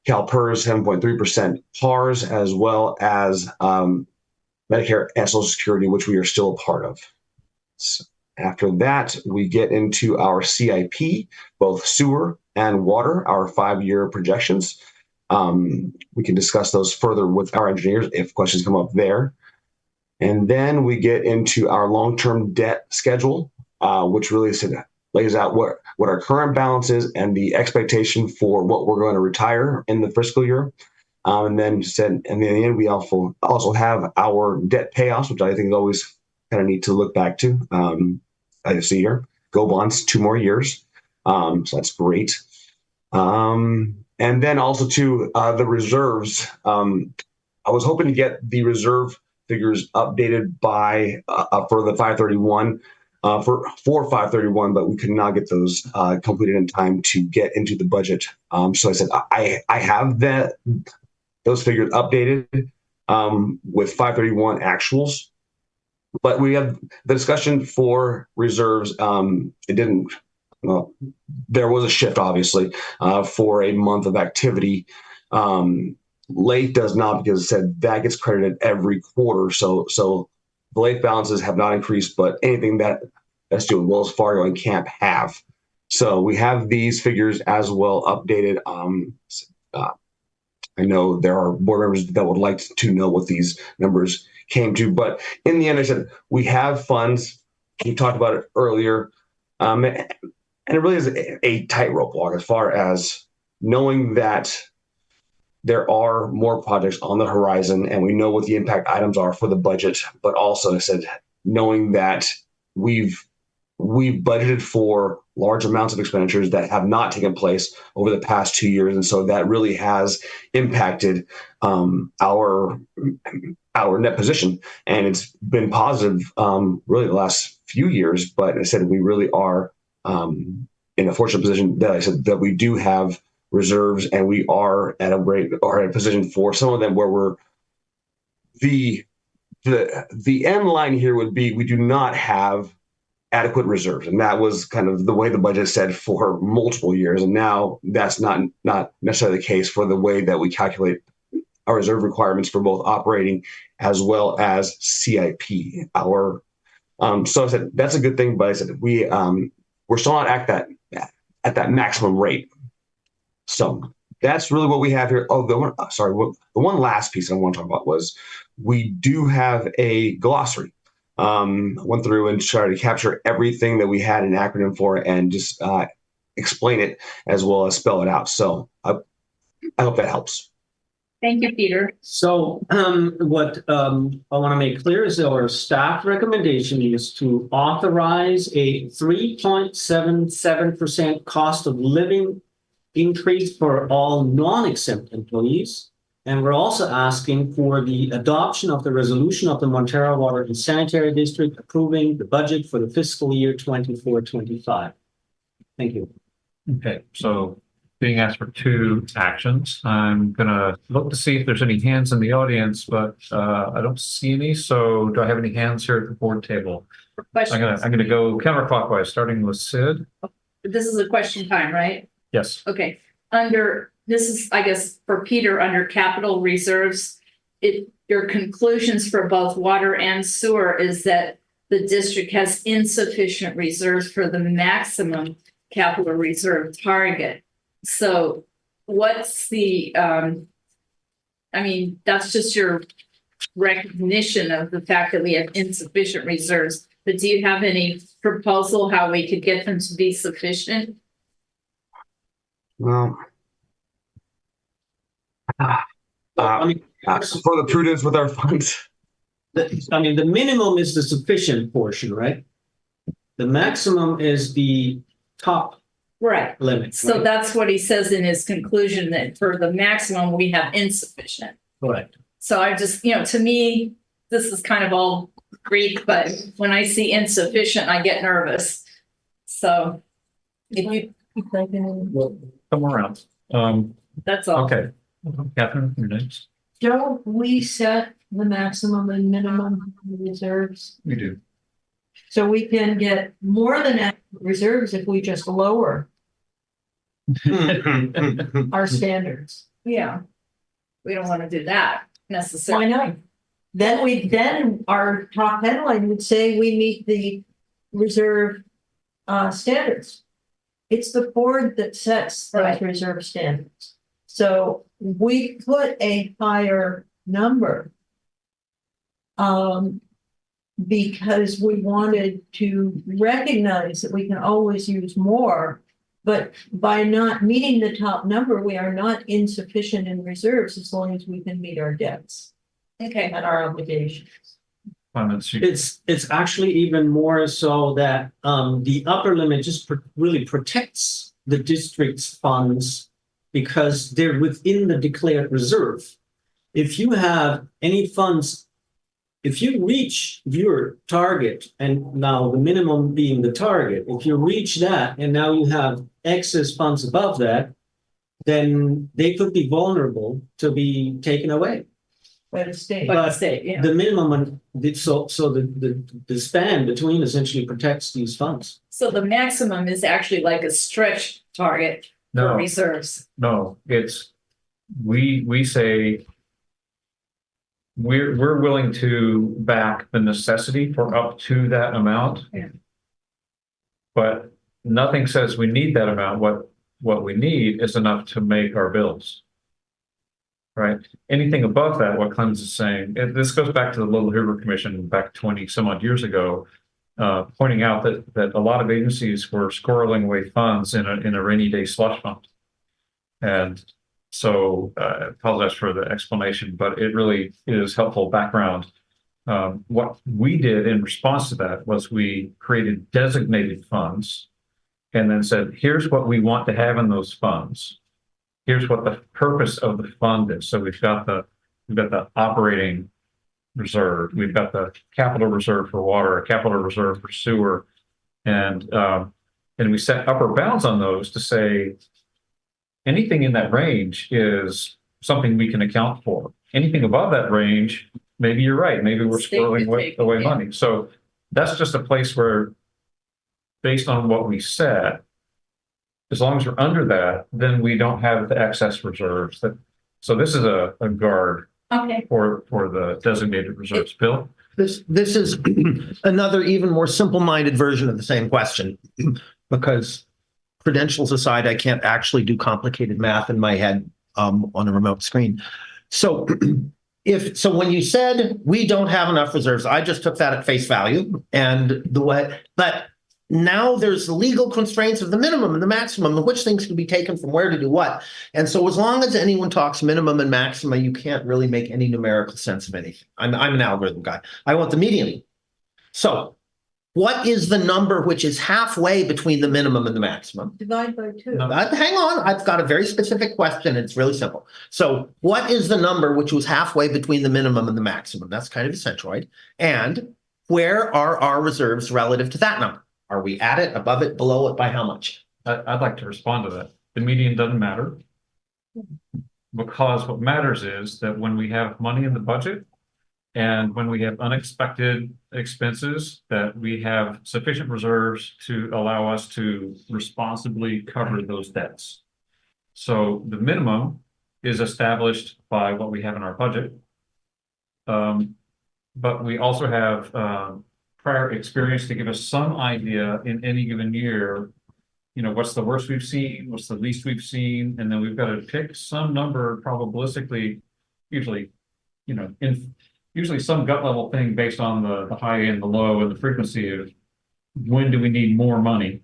CalPERS, 7.3% PARS, as well as Medicare and Social Security, which we are still a part of. So after that, we get into our CIP, both sewer and water, our 5-year projections. We can discuss those further with our engineers if questions come up there. And then we get into our long-term debt schedule, which really lays out what our current balance is and the expectation for what we're going to retire in the fiscal year. And then in the end, we also have our debt payoffs, which I think is always kind of neat to look back to. I see here, go bonds 2 more years. So that's great. And then also the reserves. I was hoping to get the reserve figures updated by for the 531 for 531, but we could not get those completed in time to get into the budget. So I said I have those figures updated with 531 actuals, but we have the discussion for reserves. It didn't. Well, there was a shift, obviously, for a month of activity. Late does not, because it said that gets credited every quarter. So the late balances have not increased, but anything that's doing Wells Fargo and Camp have. So we have these figures as well updated. I know there are board members that would like to know what these numbers came to, but in the end, I said we have funds. We talked about it earlier. And it really is a tightrope walk as far as knowing that there are more projects on the horizon and we know what the impact items are for the budget, but also I said, knowing that we've budgeted for large amounts of expenditures that have not taken place over the past 2 years. And so that really has impacted our net position. And it's been positive really the last few years. But I said we really are in a fortunate position that I said that we do have reserves, and we are at a position for some of them where we're the end line here would be we do not have adequate reserves, and that was kind of the way the budget said for multiple years, and now that's not necessarily the case for the way that we calculate our reserve requirements for both operating as well as CIP. So I said that's a good thing, but I said we're still not at that maximum rate. So that's really what we have here. Oh, the one last piece I want to talk about was we do have a glossary. Went through and tried to capture everything that we had an acronym for and just explain it as well as spell it out. So I hope that helps. Thank you, Peter. So what I want to make clear is our staff recommendation is to authorize a 3.77% cost of living increase for all non-exempt employees. And we're also asking for the adoption of the resolution of the Montara Water and Sanitary District approving the budget for the fiscal year 24-25. Thank you. Okay, so being asked for 2 actions, I'm gonna look to see if there's any hands in the audience, but I don't see any. So do I have any hands here at the board table? Questions? I'm gonna go counterclockwise, starting with Sid. This is a question time, right? Yes. Okay, this is, I guess, for Peter, under capital reserves, your conclusions for both water and sewer is that the district has insufficient reserves for the maximum capital reserve target. So what's the, that's just your recognition of the fact that we have insufficient reserves, but do you have any proposal how we could get them to be sufficient? Well, I mean, for the prudence with our funds. the minimum is the sufficient portion, right? The maximum is the top Right. limit. So right? that's what he says in his conclusion, that for the maximum, we have insufficient. Correct. So I just, to me, this is kind of all Greek, but when I see insufficient, I get nervous. So if you keep thinking, Well, come around. that's all. Okay. Catherine, you're next. Don't we set the maximum and minimum reserves? We do. So we can get more than adequate reserves if we just lower our standards. Yeah. We don't want to do that necessarily. Why not? Then our top headline would say we meet the reserve standards. It's the board that sets those Right. reserve standards. So we put a higher number because we wanted to recognize that we can always use more. But by not meeting the top number, we are not insufficient in reserves as long as we can meet our debts Okay. and our obligations. Comments? It's actually even more so that the upper limit just really protects the district's funds because they're within the declared reserve. If you have any funds, if you reach your target, and now the minimum being the target, if you reach that and now you have excess funds above that, then they could be vulnerable to be taken away. By the state. By the But state, yeah. the minimum, so the span between essentially protects these funds. So the maximum is actually like a stretch target for No, reserves. no, we say we're willing to back the necessity for up to that amount. Yeah. But nothing says we need that amount. What we need is enough to make our bills. Right? Anything above that, what Clemens is saying, and this goes back to the Little River Commission back 20 some odd years ago, pointing out that a lot of agencies were squirreling away funds in a rainy day slush fund. And so I apologize for the explanation, but it really is helpful background. What we did in response to that was we created designated funds and then said, here's what we want to have in those funds. Here's what the purpose of the fund is. So we've got the operating reserve, we've got the capital reserve for water, a capital reserve for sewer, and we set upper bounds on those to say anything in that range is something we can account for. Anything above that range, maybe you're right, maybe we're State squirreling could take it, away yeah. money. So that's just a place where, based on what we said, as long as we're under that, then we don't have the excess reserves that So this is a guard Okay, for the designated reserves. Bill? This is another even more simple-minded version of the same question, because credentials aside, I can't actually do complicated math in my head on a remote screen. So so when you said we don't have enough reserves, I just took that at face value, and but now there's the legal constraints of the minimum and the maximum, and which things can be taken from where to do what. And so as long as anyone talks minimum and maximum, you can't really make any numerical sense of anything. I'm an algorithm guy. I want the median. So what is the number which is halfway between the minimum and the maximum? Divide by 2. No. Hang on, I've got a very specific question. It's really simple. So what is the number which was halfway between the minimum and the maximum? That's kind of a centroid. And where are our reserves relative to that number? Are we at it, above it, below it, by how much? I'd like to respond to that. The median doesn't matter. Because what matters is that when we have money in the budget and when we have unexpected expenses, that we have sufficient reserves to allow us to responsibly cover those debts. So the minimum is established by what we have in our budget. But we also have prior experience to give us some idea in any given year, you know, what's the worst we've seen, what's the least we've seen, and then we've got to pick some number probabilistically, usually, you know, usually some gut level thing based on the high and the low and the frequency of when do we need more money.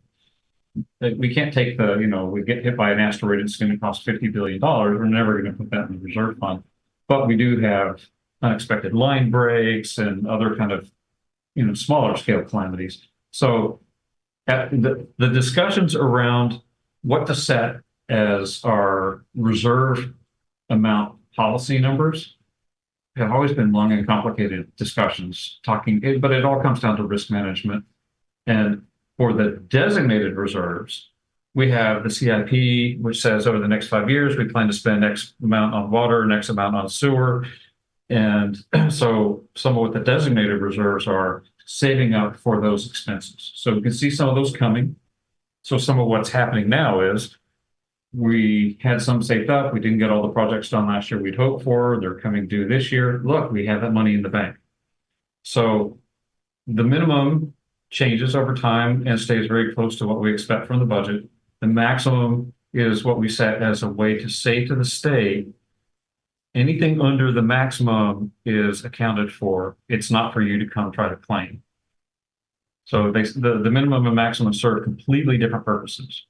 That we can't take we get hit by an asteroid, it's going to cost $50 billion. We're never going to put that in the reserve fund. But we do have unexpected line breaks and other kind of, smaller scale calamities. So at the discussions around what to set as our reserve amount policy numbers have always been long and complicated discussions but it all comes down to risk management. And for the designated reserves, we have the CIP, which says over the next 5 years, we plan to spend X amount on water, X amount on sewer. And so some of what the designated reserves are saving up for those expenses. So we can see some of those coming. So some of what's happening now is we had some saved up. We didn't get all the projects done last year we'd hoped for. They're coming due this year. Look, we have that money in the bank. So the minimum changes over time and stays very close to what we expect from the budget. The maximum is what we set as a way to say to the state, anything under the maximum is accounted for. It's not for you to come try to claim. So the minimum and maximum serve completely different purposes.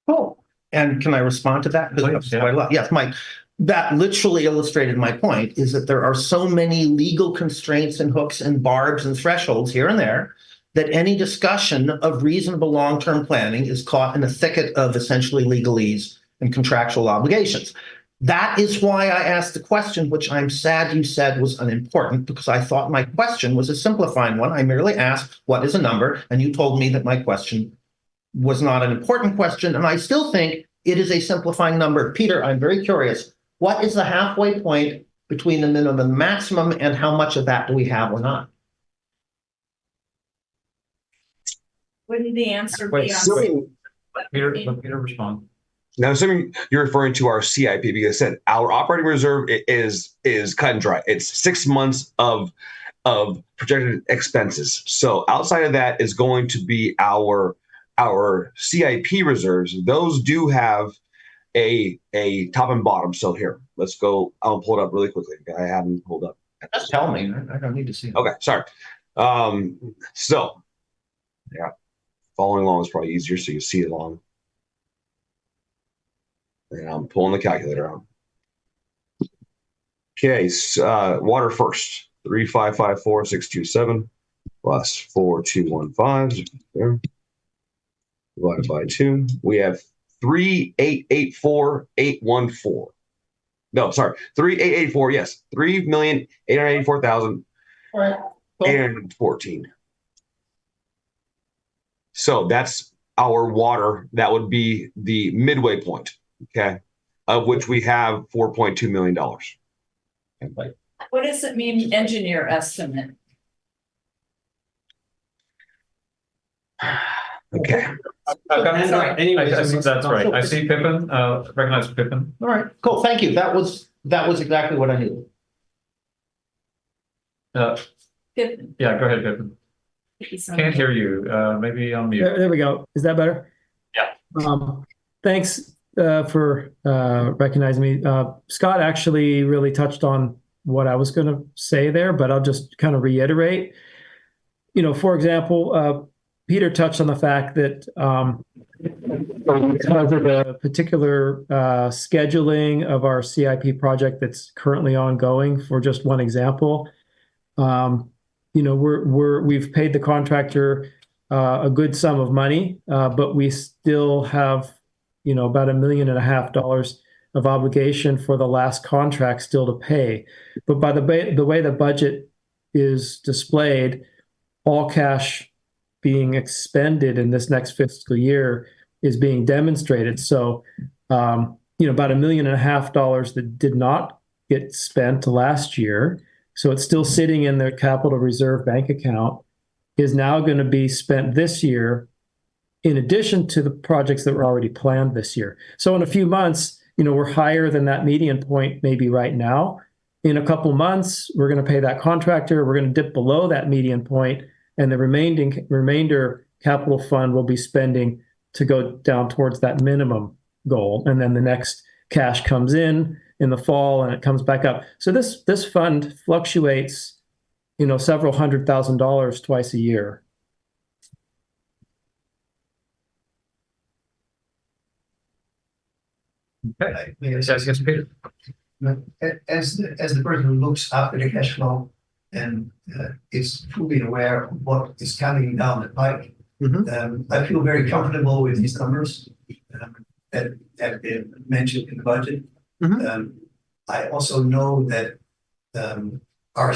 Cool. And can I respond to that? Please, yeah. Yes, Mike. That literally illustrated my point, is that there are so many legal constraints and hooks and barbs and thresholds here and there that any discussion of reasonable long-term planning is caught in a thicket of essentially legalese and contractual obligations. That is why I asked the question, which I'm sad you said was unimportant, because I thought my question was a simplifying one. I merely asked, what is a number? And you told me that my question was not an important question. And I still think it is a simplifying number. Peter, I'm very curious. What is the halfway point between the minimum and the maximum, and how much of that do we have or not? wouldn't the answer Wait, be on? Assuming, Let Peter respond. now, assuming you're referring to our CIP, because I said our operating reserve is cut and dry. It's 6 months of projected expenses. So outside of that is going to be our CIP reserves. Those do have a top and bottom. So here, let's go. I'll pull it up really quickly. I haven't pulled up. Just tell me. I don't need to see. Okay, sorry. So yeah, following along is probably easier so you see it along. And I'm pulling the calculator out. Okay, water first. 3,554,627 plus 4,215 there. Divided by 2. We have 3,884,814. No, sorry, 3,884. Yes, 3,884,814. So that's our water. That would be the midway point. Okay, of which we have $4.2 million. What does it mean, engineer estimate? Okay. And, anyways, I mean, That's right. I see Pippin, recognize Pippin. All right, cool. Thank you. That was exactly what I needed. Pippin. Yeah, go ahead, Pippin. Can't hear you. Maybe on mute. There we go. Is that better? Yeah. Thanks for recognizing me. Scott actually really touched on what I was going to say there, but I'll just kind of reiterate. For example, Peter touched on the fact that because of the particular scheduling of our CIP project that's currently ongoing, for just one example, we've paid the contractor a good sum of money, but we still have, about $1.5 million of obligation for the last contract still to pay. But by the way the budget is displayed, all cash being expended in this next fiscal year is being demonstrated. So, about $1.5 million that did not get spent last year, so it's still sitting in their capital reserve bank account, is now going to be spent this year in addition to the projects that were already planned this year. So in a few months, we're higher than that median point maybe right now. In a couple months, we're going to pay that contractor, we're going to dip below that median point, and the remainder capital fund will be spending to go down towards that minimum goal. And then the next cash comes in the fall and it comes back up. So this fund fluctuates, several $100,000 twice a year. Okay. Yes, Peter. As the person who looks after the cash flow and is fully aware of what is coming down the pike, I feel very comfortable with these numbers that have been mentioned in the budget. I also know that our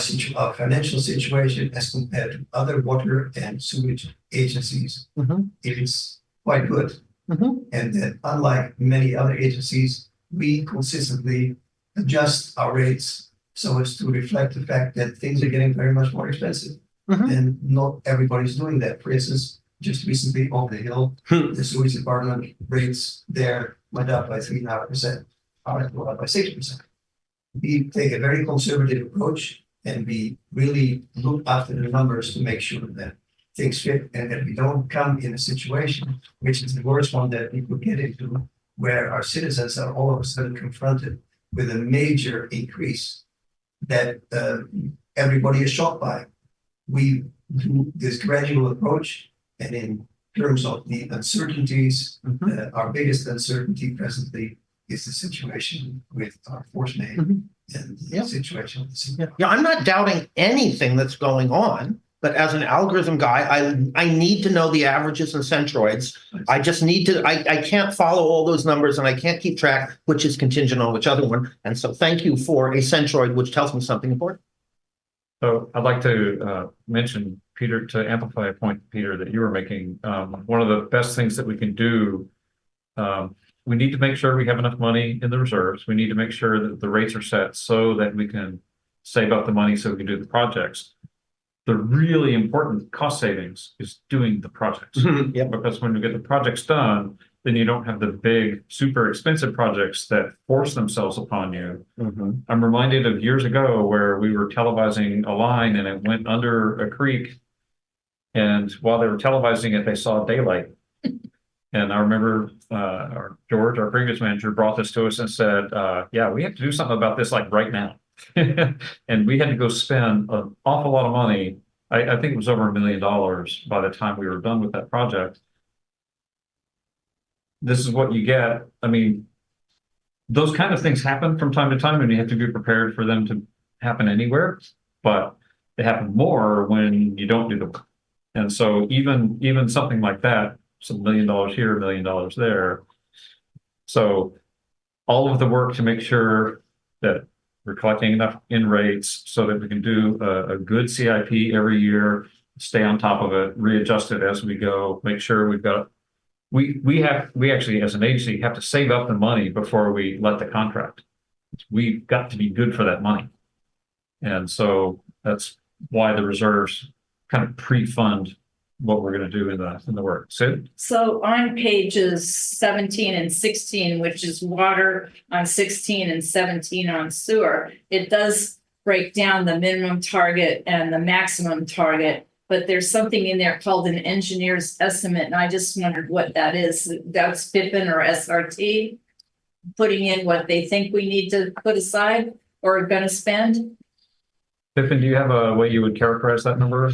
financial situation as compared to other water and sewage agencies is quite good. And that unlike many other agencies, we consistently adjust our rates so as to reflect the fact that things are getting very much more expensive. And not everybody's doing that. For instance, just recently on the Hill, the sewage department rates there went up by 3.5%, ours went up by 6%. We take a very conservative approach and we really look after the numbers to make sure that things fit and that we don't come in a situation, which is the worst one that we could get into, where our citizens are all of a sudden confronted with a major increase that everybody is shocked by. We do this gradual approach, and in terms of the uncertainties, our biggest uncertainty presently is the situation with our force main and the situation with the city. Yeah, I'm not doubting anything that's going on, but as an algorithm guy, I need to know the averages and centroids. I just need to, I can't follow all those numbers and I can't keep track which is contingent on which other one. And so thank you for a centroid, which tells me something important. So I'd like to mention, Peter, to amplify a point, Peter, that you were making. One of the best things that we can do, we need to make sure we have enough money in the reserves. We need to make sure that the rates are set so that we can save up the money so we can do the projects. The really important cost savings is doing the projects. Because when you get the projects done, then you don't have the big, super expensive projects that force themselves upon you. I'm reminded of years ago where we were televising a line and it went under a creek. And while they were televising it, they saw daylight. And I remember George, our previous manager, brought this to us and said, yeah, we have to do something about this like right now. And we had to go spend an awful lot of money. I think it was over $1 million by the time we were done with that project. This is what you get. I mean, those kind of things happen from time to time, and you have to be prepared for them to happen anywhere. But they happen more when you don't do the work. And so even something like that, some $1 million here, $1 million there. So all of the work to make sure that we're collecting enough in rates so that we can do a good CIP every year, stay on top of it, readjust it as we go, make sure we've got, we actually as an agency have to save up the money before we let the contract. We've got to be good for that money. And so that's why the reserves kind of pre-fund what we're gonna do in the work. Sid? So on pages 17 and 16, which is water on 16 and 17 on sewer, it does break down the minimum target and the maximum target. But there's something in there called an engineer's estimate, and I just wondered what that is. That's Pippin or SRT, putting in what they think we need to put aside or are gonna spend. Pippin, do you have a way you would characterize that number?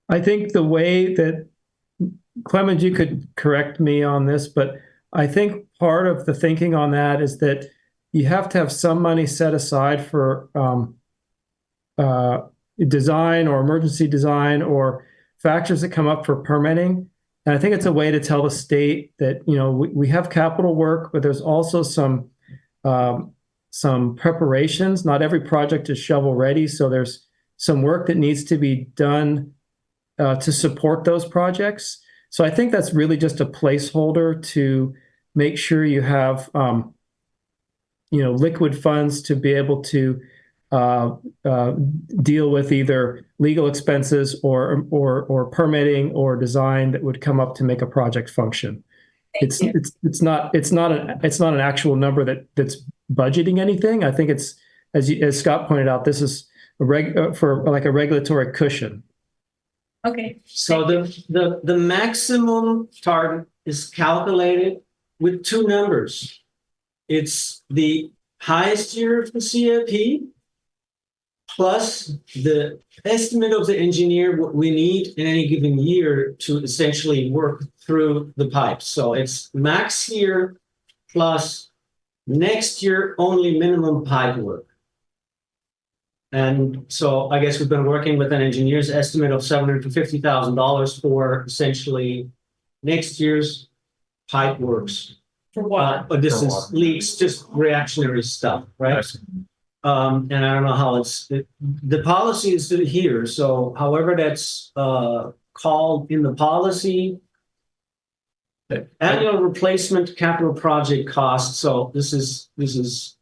I think the way that, Clemens, you could correct me on this, but I think part of the thinking on that is that you have to have some money set aside for design or emergency design or factors that come up for permitting. And I think it's a way to tell the state that, you know, we have capital work, but there's also some preparations. Not every project is shovel ready. So there's some work that needs to be done to support those projects. So I think that's really just a placeholder to make sure you have, you know, liquid funds to be able to deal with either legal expenses or permitting or design that would come up to make a project function. It's not an actual number that's budgeting anything. I think it's, as Scott pointed out, this is for like a regulatory cushion. Okay. So the maximum target is calculated with two numbers. It's the highest year of the CIP plus the estimate of the engineer what we need in any given year to essentially work through the pipes. So it's max year plus next year only minimum pipe work. And so I guess we've been working with an engineer's estimate of $750,000 for essentially next year's pipe works. For what? But this For is water. leaks, just reactionary stuff, right? I see. And I don't know how the policy is here. So however that's called in the policy, annual replacement capital project cost. So this is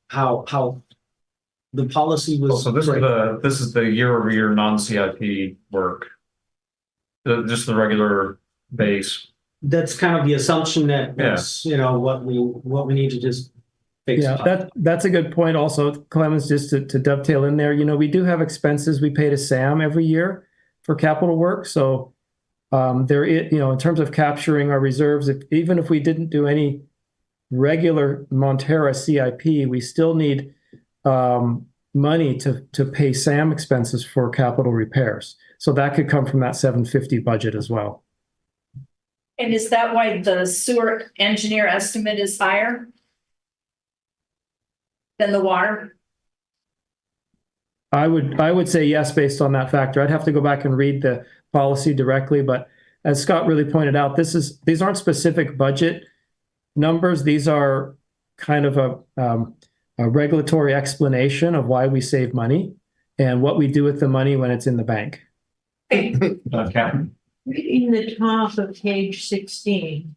how the policy was. So this is the year-over-year non-CIP work. Just the regular base. That's kind of the assumption that that's, you know, what we need to just fix. Yeah, that's a good point also, Clemens, just to dovetail in there. You know, we do have expenses we pay to SAM every year for capital work. So there is, you know, in terms of capturing our reserves, even if we didn't do any regular Montara CIP, we still need money to pay SAM expenses for capital repairs. So that could come from that 750 budget as well. And is that why the sewer engineer estimate is higher than the water? I would say yes, based on that factor. I'd have to go back and read the policy directly, but as Scott really pointed out, these aren't specific budget numbers. These are kind of a regulatory explanation of why we save money and what we do with the money when it's in the bank. Catherine? Reading the top of page 16,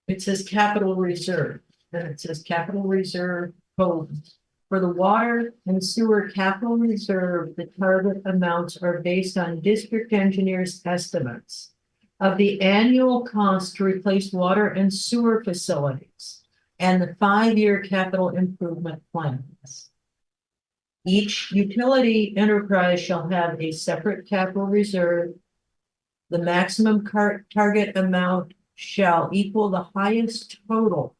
it says capital reserve, then it says capital reserve colon. For the water and sewer capital reserve, the target amounts are based on district engineers' estimates of the annual cost to replace water and sewer facilities and the 5-year capital improvement plans. Each utility enterprise shall have a separate capital reserve. The maximum target amount shall equal the highest total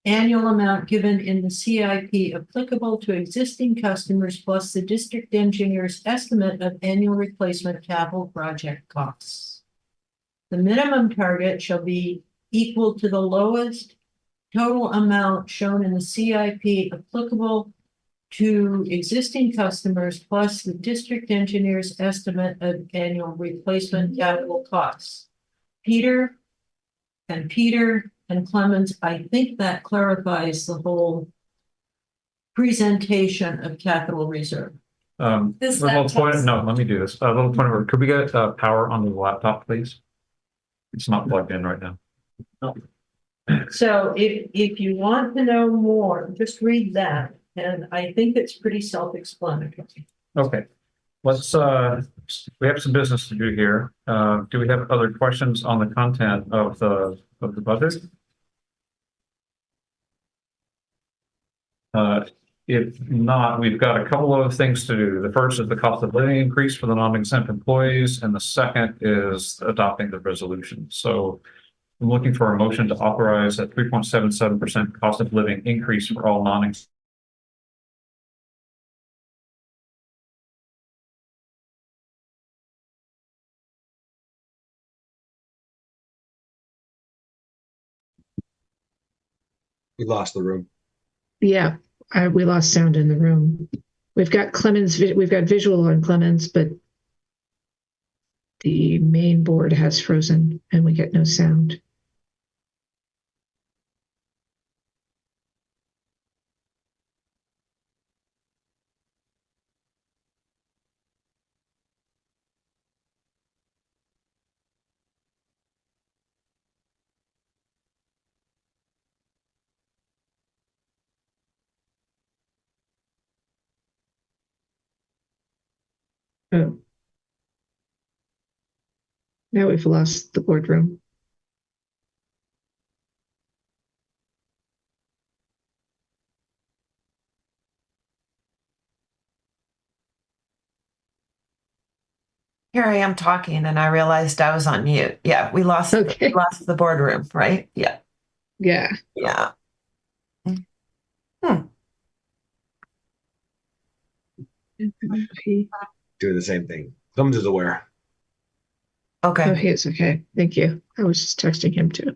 annual amount given in the CIP applicable to existing customers plus the district engineer's estimate of annual replacement capital project costs. The minimum target shall be equal to the lowest total amount shown in the CIP applicable to existing customers plus the district engineer's estimate of annual replacement capital costs. Peter and Clemens, I think that clarifies the whole presentation of capital reserve. This A little laptop's- point, no, let me do this. A little point of order. Could we get power on the laptop, please? It's not plugged in right now. So if you want to know more, just read that. And I think it's pretty self-explanatory. Okay, let's, we have some business to do here. Do we have other questions on the content of the budget? If not, we've got a couple of things to do. The first is the cost of living increase for the non-exempt employees, and the second is adopting the resolution. So I'm looking for a motion to authorize a 3.77% cost of living increase for all non-exempt. We lost the room. Yeah, we lost sound in the room. We've got we've got visual on Clemens, but the main board has frozen and we get no sound. Oh. Now we've lost the boardroom. Here I am talking and I realized I was on mute. Yeah, we lost the boardroom, right? Yeah. Yeah. Yeah. Doing the same thing. Thumbs is aware. Okay. Oh, he is okay. Thank you. I was just texting him too.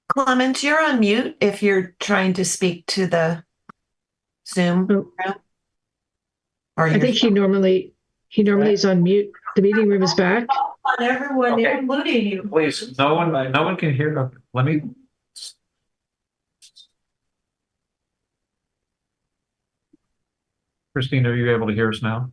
Clemens, you're on mute if you're trying to speak to the Zoom. Oh. Or I think he normally is on mute. The meeting room is back. On everyone, Okay. including you. Please, no one can hear. Let me. Christine, are you able to hear us now?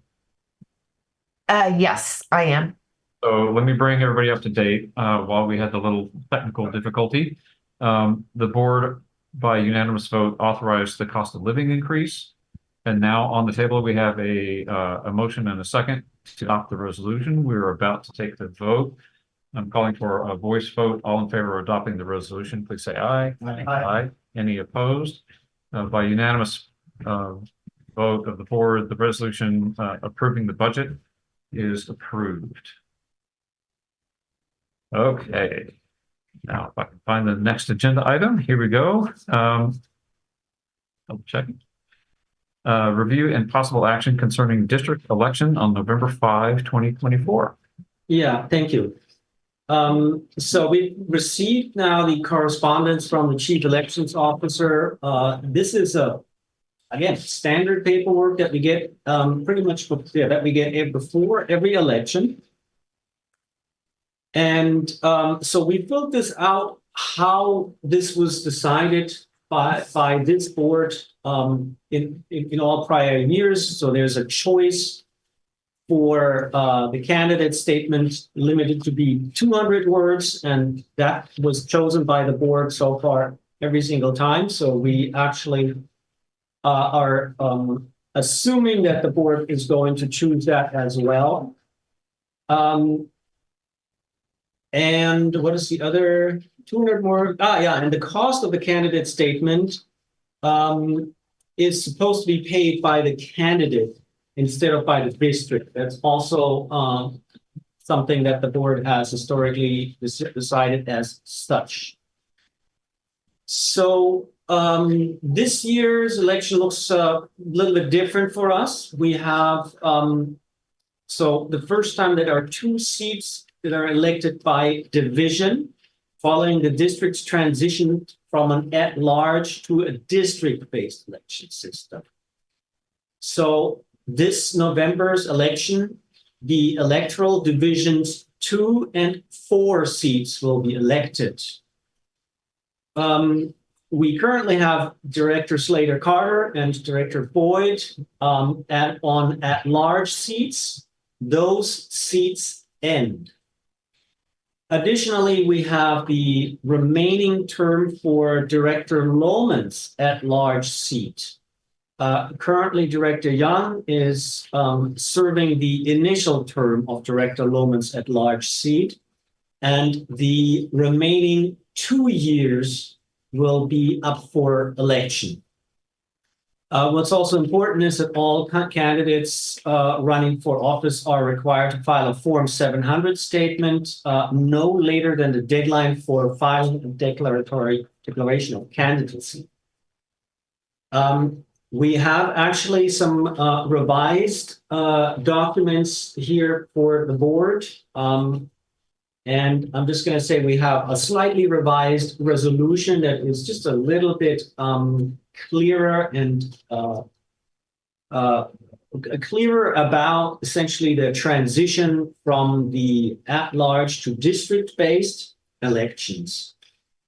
Yes, I am. So let me bring everybody up to date while we had the little technical difficulty. The board, by unanimous vote, authorized the cost of living increase. And now on the table, we have a motion and a second to adopt the resolution. We're about to take the vote. I'm calling for a voice vote. All in favor of adopting the resolution, please say aye. Aye. Aye. Any opposed? By unanimous vote of the board, the resolution approving the budget is approved. Okay. Now, if I can find the next agenda item, here we go. Double checking. Review and possible action concerning district election on November 5, 2024. Yeah, thank you. So we received now the correspondence from the chief elections officer. This is again, standard paperwork that we get pretty much that we get before every election. And so we filled this out, how this was decided by this board in all prior years. So there's a choice for the candidate statement limited to be 200 words, and that was chosen by the board so far every single time. So we actually are assuming that the board is going to choose that as well. And what is the other 200 more? And the cost of the candidate statement is supposed to be paid by the candidate instead of by the district. That's also something that the board has historically decided as such. So this year's election looks a little bit different for us. We have, so the first time that our 2 seats that are elected by division, following the district's transition from an at-large to a district-based election system. So this November's election, the electoral divisions 2 and 4 seats will be elected. We currently have Director Slater Carter and Director Boyd on at-large seats. Those seats end. Additionally, we have the remaining term for Director Loman's at-large seat. Currently, Director Young is serving the initial term of Director Loman's at-large seat, and the remaining 2 years will be up for election. What's also important is that all candidates running for office are required to file a Form 700 statement no later than the deadline for filing a declaration of candidacy. We have actually some revised documents here for the board. And I'm just going to say we have a slightly revised resolution that is just a little bit clearer and clearer about essentially the transition from the at-large to district-based elections.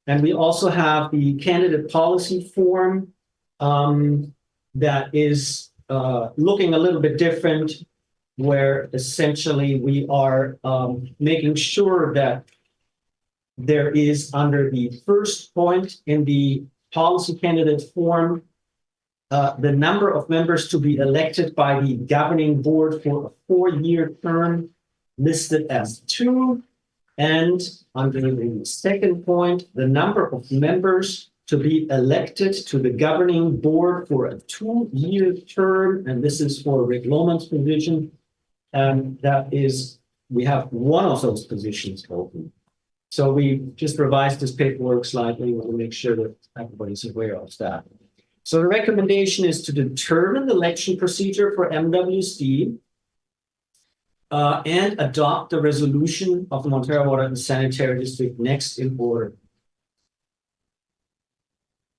And we also have the candidate policy form that is looking a little bit different, where essentially we are making sure that there is, under the first point in the policy candidate form, the number of members to be elected by the governing board for a 4-year term listed as 2. And under the second point, the number of members to be elected to the governing board for a 2-year term. And this is for Rick Loman's position. And that is, we have one of those positions open. So we just revised this paperwork slightly. We want to make sure that everybody's aware of that. So the recommendation is to determine the election procedure for MWSD and adopt the resolution of the Montara Water and Sanitary District next in order.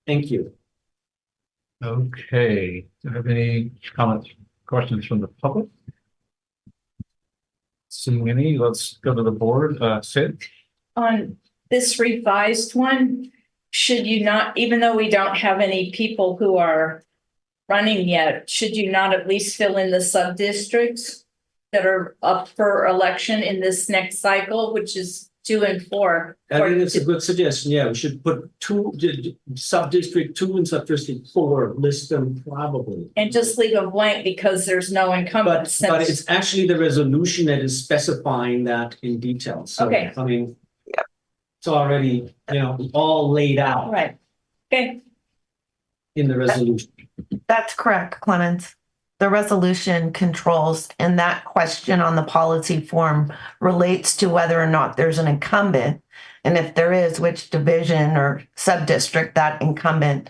Thank you. Okay, do you have any comments, questions from the public? Seeing any, let's go to the board. Sid? On this revised one, should you not, even though we don't have any people who are running yet, should you not at least fill in the sub-districts that are up for election in this next cycle, which is 2 and 4? I think it's a good suggestion. Yeah, we should put sub-district 2 and sub-district 4, list them probably. And just leave a blank because there's no incumbent. But it's actually the resolution that is specifying that in detail. So, Okay. I mean, it's already, all laid out Right. Okay. in the resolution. That's correct, Clemens. The resolution controls, and that question on the policy form relates to whether or not there's an incumbent, and if there is, which division or sub-district that incumbent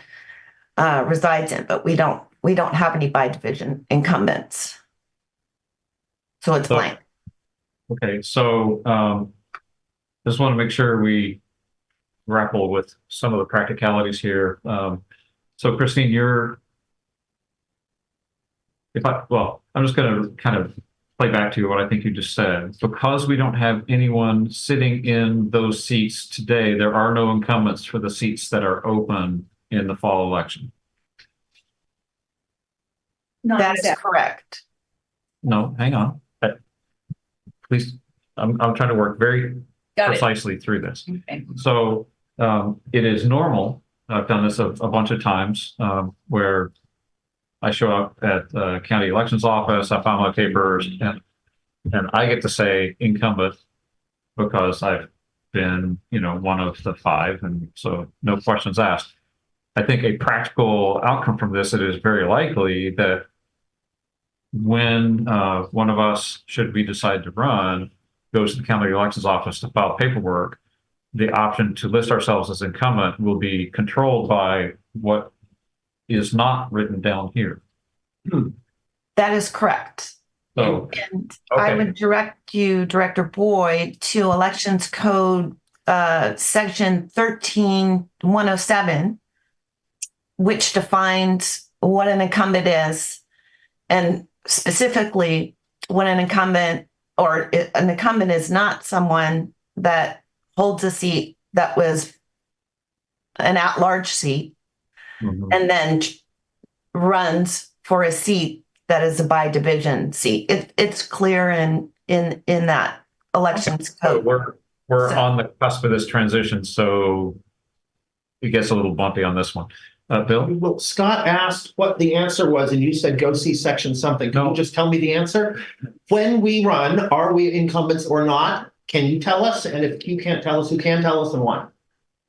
resides in. But we don't have any by division incumbents, so it's blank. Okay, so just want to make sure we grapple with some of the practicalities here. So Christine, I'm just going to kind of play back to what I think you just said. Because we don't have anyone sitting in those seats today, there are no incumbents for the seats that are open in the fall election. That is correct. No, hang on. Please, I'm trying to work very precisely through this. Okay. So it is normal. I've done this a bunch of times where I show up at the county elections office, I file my papers, and I get to say incumbent because I've been, one of the 5, and so no questions asked. I think a practical outcome from this, it is very likely that when one of us, should we decide to run, goes to the county elections office to file paperwork, the option to list ourselves as incumbent will be controlled by what is not written down here. That is correct. So, And I would direct you, Director Boyd, to Elections Code Section 13107, which defines what an incumbent is, and specifically when an incumbent is not someone that holds a seat that was an at-large seat and then runs for a seat that is a by-division seat. It's clear in that elections code. we're So- on the cusp of this transition, so it gets a little bumpy on this one. Bill? Well, Scott asked what the answer was, and you said go see section something. Can No. you just tell me the answer? When we run, are we incumbents or not? Can you tell us? And if you can't tell us, who can tell us and why?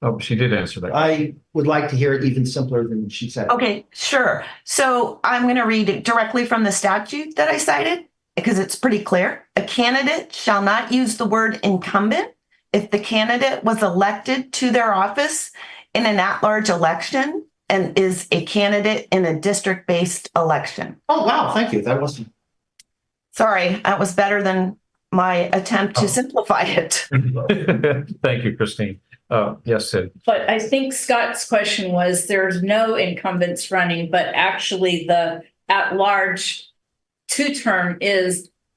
Oh, she did answer that. I would like to hear it even simpler than she said. Okay, sure. So I'm going to read it directly from the statute that I cited because it's pretty clear. A candidate shall not use the word incumbent if the candidate was elected to their office in an at-large election and is a candidate in a district-based election. Oh, wow, thank you. That wasn't. Sorry, that was better than my attempt to simplify it. Thank you, Christine. Yes, Sid. But I think Scott's question was, there's no incumbents running, but actually the at-large two-term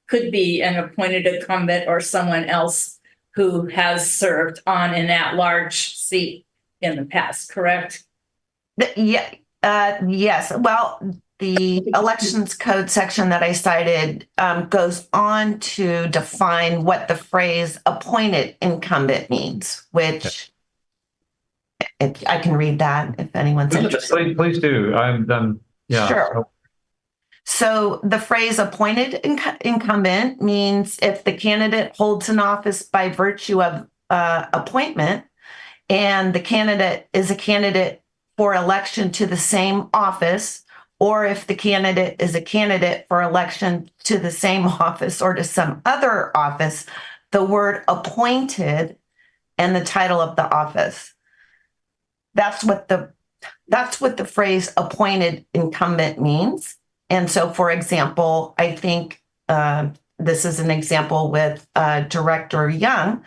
could be an appointed incumbent or someone else who has served on an at-large seat in the past, correct? Yeah, yes. Well, the elections code section that I cited goes on to define what the phrase appointed incumbent means, which I can read that if anyone's interested. Please do. I'm done. Yeah. Sure. So the phrase appointed incumbent means if the candidate holds an office by virtue of appointment and the candidate is a candidate for election to the same office, or if the candidate is a candidate for election to the same office or to some other office, the word appointed and the title of the office. That's what the phrase appointed incumbent means. And so, for example, I think this is an example with Director Young.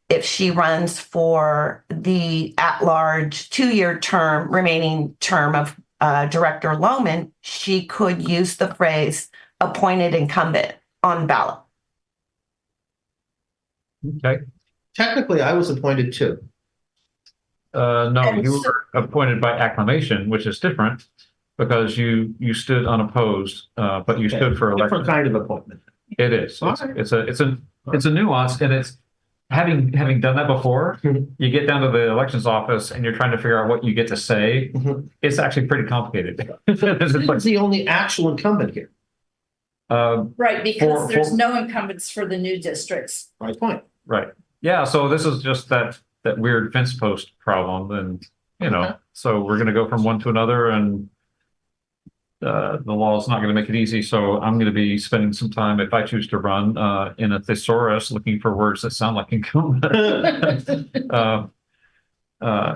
If she runs for the at-large 2-year term, remaining term of Director Lohman, she could use the phrase appointed incumbent on ballot. Okay. Technically, I was appointed too. No, And you so- were appointed by acclamation, which is different because you stood unopposed, but you stood for election. Different kind of appointment. It is. All It's right. it's a nuance, and it's having done that before. You get down to the elections office and you're trying to figure out what you get to say. Mhm. It's actually pretty complicated. Who's the only actual incumbent here? Right, because For- there's for- no incumbents for the new districts. Right point. Right. Yeah. So this is just that weird fence post problem, and Okay. so we're going to go from one to another, and the law is not going to make it easy. So I'm going to be spending some time, if I choose to run, in a thesaurus looking for words that sound like incumbent.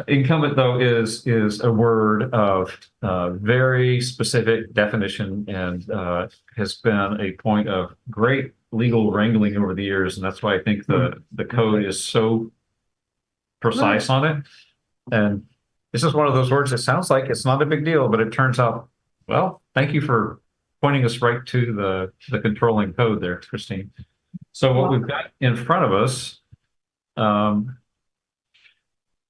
Incumbent, though, is a word of very specific definition and has been a point of great legal wrangling over the years, and that's why I think the code is so precise on it. And this is one of those words that sounds like it's not a big deal, but it turns out, well, thank you for pointing us right to the controlling code there, Christine. So what we've got in front of us,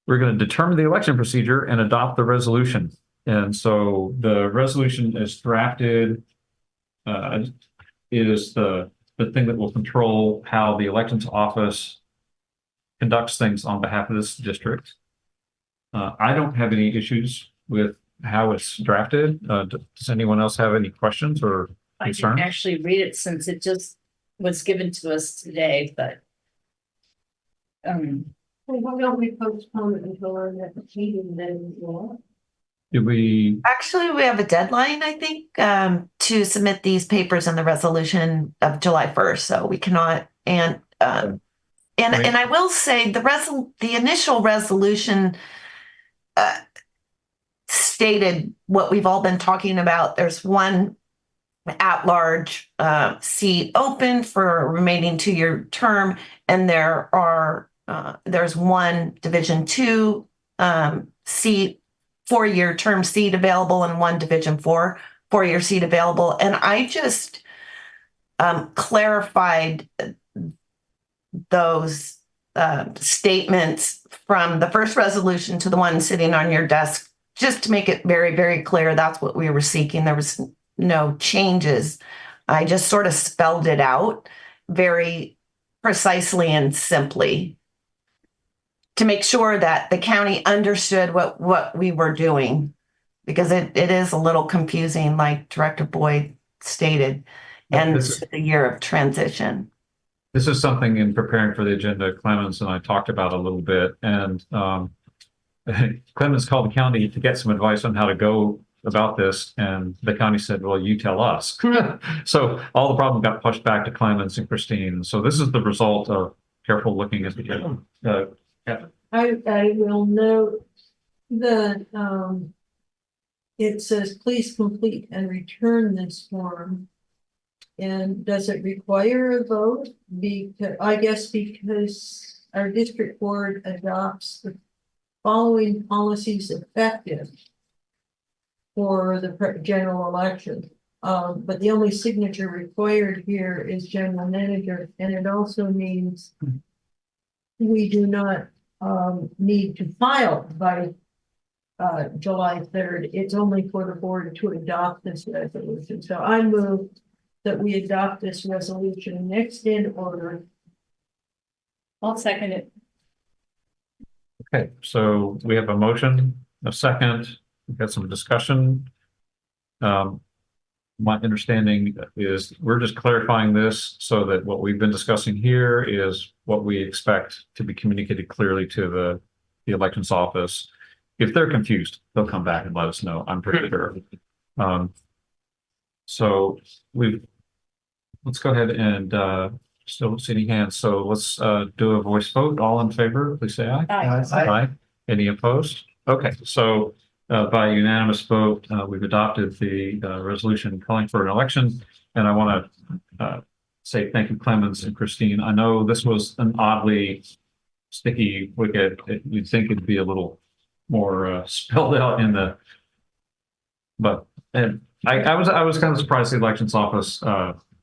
we're going to determine the election procedure and adopt the resolution. And so the resolution is drafted, is the thing that will control how the elections office conducts things on behalf of this district. I don't have any issues with how it's drafted. Does anyone else have any questions or I concerns? didn't actually read it since it just was given to us today, but Well, why don't we postpone it until our next meeting then? Did we? Actually, we have a deadline, I think, to submit these papers in the resolution of July 1st. So we cannot, and I will say the initial resolution stated what we've all been talking about. There's one at-large seat open for a remaining 2-year term, and there's one Division 2 seat, 4-year term seat available, and one Division 4 4-year seat available. And I just clarified those statements from the first resolution to the one sitting on your desk, just to make it very, very clear that's what we were seeking. There was no changes. I just sort of spelled it out very precisely and simply. to make sure that the county understood what we were doing. Because it is a little confusing, like Director Boyd stated, and This- it's a year of transition. This is something in preparing for the agenda, Clemens and I talked about a little bit, and Clemens called the county to get some advice on how to go about this, and the county said, well, you tell us. So all the problem got pushed back to Clemens and Christine. So this is the result of careful looking at the I will note that, it says, please complete and return this form. And does it require a vote? Because our district board adopts the following policies effective for the general election. But the only signature required here is general manager, and it also means we do not need to file by July 3rd. It's only for the board to adopt this resolution. So I move that we adopt this resolution next in order. I'll second it. Okay, so we have a motion, a second, we've got some discussion. My understanding is we're just clarifying this so that what we've been discussing here is what we expect to be communicated clearly to the elections office. If they're confused, they'll come back and let us know. I'm pretty sure. So let's go ahead and still sitting hands. So let's do a voice vote. All in favor, please say aye. Aye. Aye. Any opposed? Okay, so by unanimous vote, we've adopted the resolution calling for an election. And I want to say thank you, Clemens and Christine. I know this was an oddly sticky wicket. You'd think it'd be a little more spelled out in the, but and I was kind of surprised the elections office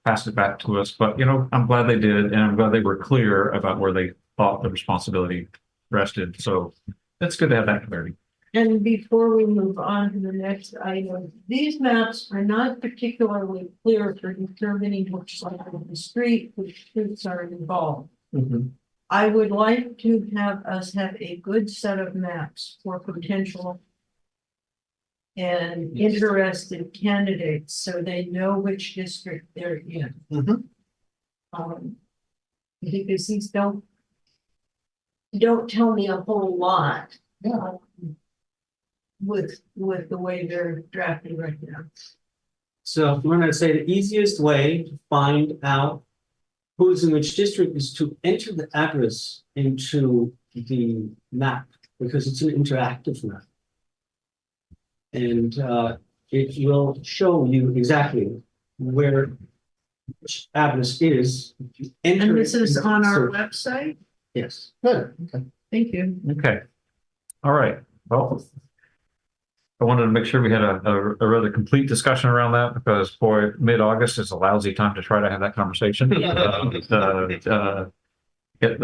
passed it back to us, but you know, I'm glad they did, and I'm glad they were clear about where they thought the responsibility rested. So it's good to have that clarity. And before we move on to the next item, these maps are not particularly clear for determining which side of the street, which streets are involved. I would like to have us have a good set of maps for potential and interested candidates, so they know which district they're in. Because these don't tell me a whole lot. With the way they're drafted right now. So I'm going to say the easiest way to find out who's in which district is to enter the address into the map, because it's an interactive map. And it will show you exactly where which address is. If you enter And this it is into on the our search. website? Yes. Good. Okay. Thank you. Okay. All right. Well, I wanted to make sure we had a rather complete discussion around that, because boy, mid-August is a lousy time to try to have that conversation. The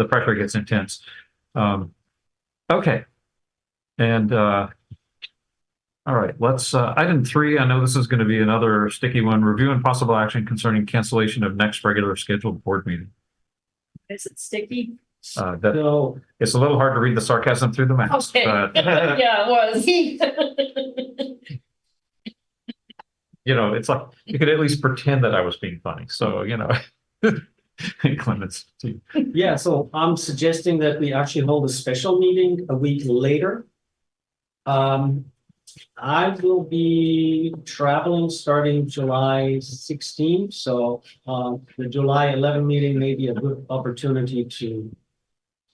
pressure gets intense. Okay. And all right, let's item 3. I know this is going to be another sticky one. Review and possible action concerning cancellation of next regular scheduled board meeting. Is it sticky? That So it's a little hard to read the sarcasm through the maps. Okay. But, Yeah, it was. you know, it's like you could at least pretend that I was being funny. So, you know, Clemens. yeah, so I'm suggesting that we actually hold a special meeting a week later. I will be traveling starting July 16th, so the July 11 meeting may be a good opportunity to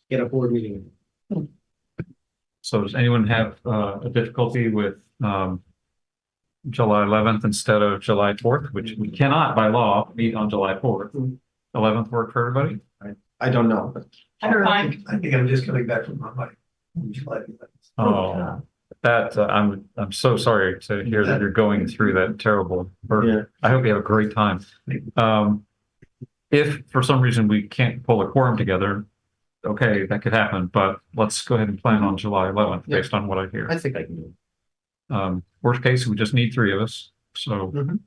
get a board meeting. So does anyone have a difficulty with July 11th instead of July 4th, which we cannot by law meet on July 4th? 11th work for everybody? I don't know. I'm fine. I think I'm just coming back from my bike. Oh, that I'm so sorry to hear that you're going through that terrible burden. Yeah. I hope you have a great time. If for some reason we can't pull a quorum together, okay, that could happen, but let's go ahead and plan on July 11th Yeah. based on what I hear. I think I can do it. Worst case, we just need 3 of us. So, Mhm.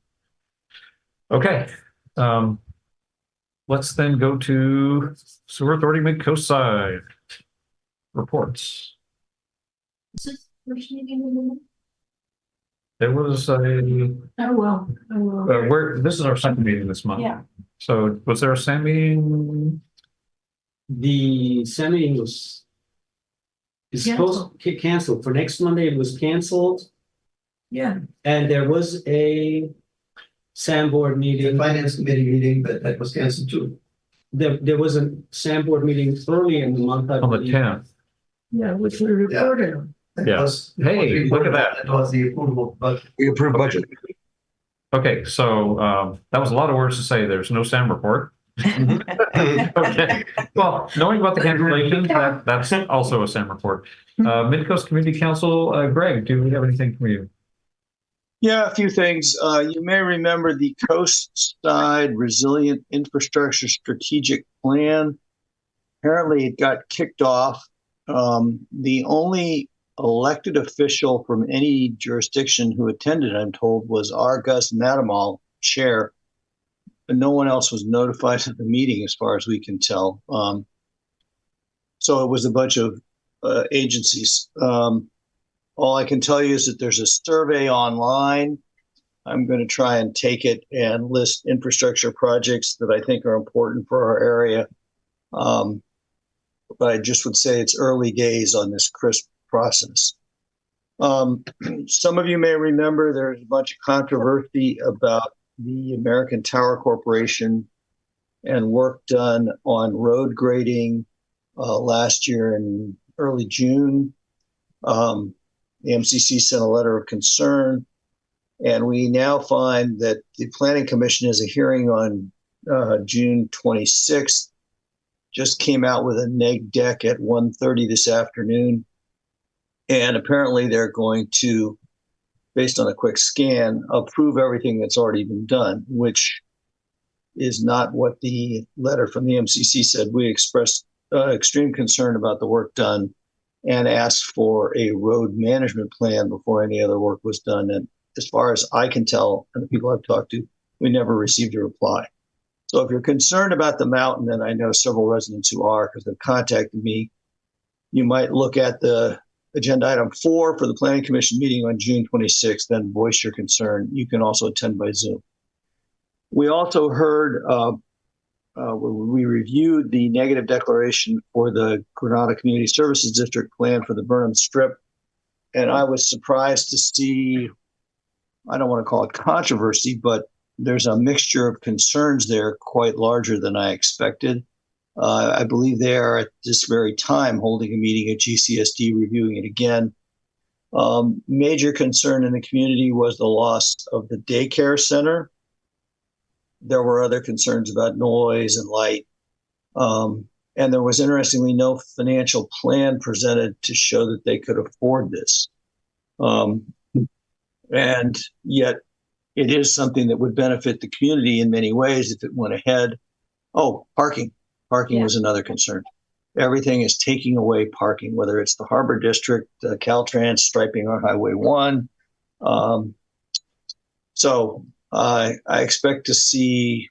okay. Let's then go to Sewer Authority Mid-Coast side. reports. Is this the first meeting in the month? There was a, Oh, well, this is our second meeting this month. Yeah. So was there a SAM meeting? The SAM meeting was is supposed canceled for next Monday. It was canceled, yeah. and there was a SAM board The meeting. finance committee meeting, but that was canceled too. There was a SAM board meeting early in the month. I On the believe. 10th. Yeah, which we reported on. That Yeah. was- Hey, look at that. That was the approval, but We approved budget. Okay, so that was a lot of words to say. There's no SAM report. Okay, well, knowing about the cancellation, that's also a SAM report. Mid-Coast Community Council, Greg, do we have anything from you? Yeah, a few things. You may remember the Coastside Resilient Infrastructure Strategic Plan. Apparently, it got kicked off. The only elected official from any jurisdiction who attended, I'm told, was our Gus Matamal, chair. But no one else was notified of the meeting, as far as we can tell. So it was a bunch of agencies. All I can tell you is that there's a survey online. I'm going to try and take it and list infrastructure projects that I think are important for our area. But I just would say it's early days on this crisp process. Some of you may remember there's a bunch of controversy about the American Tower Corporation and work done on road grading last year in early June. The MCC sent a letter of concern, and we now find that the Planning Commission has a hearing on June 26th. Just came out with a neg deck at 1:30 this afternoon, and apparently they're going to, based on a quick scan, approve everything that's already been done, which is not what the letter from the MCC said. We expressed extreme concern about the work done and asked for a road management plan before any other work was done. And as far as I can tell, and the people I've talked to, we never received a reply. So if you're concerned about the mountain, and I know several residents who are because they've contacted me, you might look at the agenda item 4 for the Planning Commission meeting on June 26th, then voice your concern. You can also attend by Zoom. We also heard, we reviewed the negative declaration for the Granada Community Services District plan for the Burnham Strip. And I was surprised to see, I don't want to call it controversy, but there's a mixture of concerns there quite larger than I expected. I believe they are at this very time holding a meeting at GCSD reviewing it again. Major concern in the community was the loss of the daycare center. There were other concerns about noise and light. And there was, interestingly, no financial plan presented to show that they could afford this. And yet it is something that would benefit the community in many ways if it went ahead. Oh, parking. Parking was another concern. Everything is taking away parking, whether it's the Harbor District, Caltrans striping on Highway 1. So I expect to see,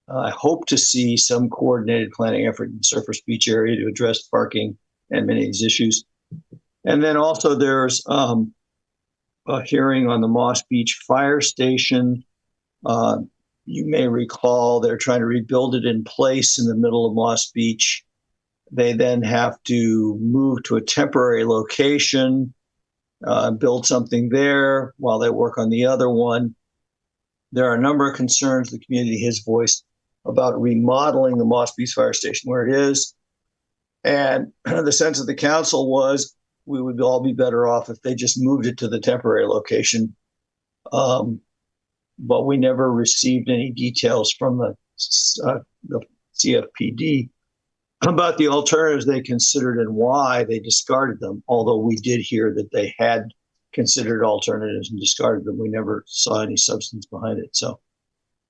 I hope to see some coordinated planning effort in the Surfers Beach area to address parking and many of these issues. And then also there's a hearing on the Moss Beach Fire Station. You may recall they're trying to rebuild it in place in the middle of Moss Beach. They then have to move to a temporary location, build something there while they work on the other one. There are a number of concerns the community has voiced about remodeling the Moss Beach Fire Station where it is. And the sense of the council was we would all be better off if they just moved it to the temporary location. But we never received any details from the CFPD about the alternatives they considered and why they discarded them. Although we did hear that they had considered alternatives and discarded them. We never saw any substance behind it. So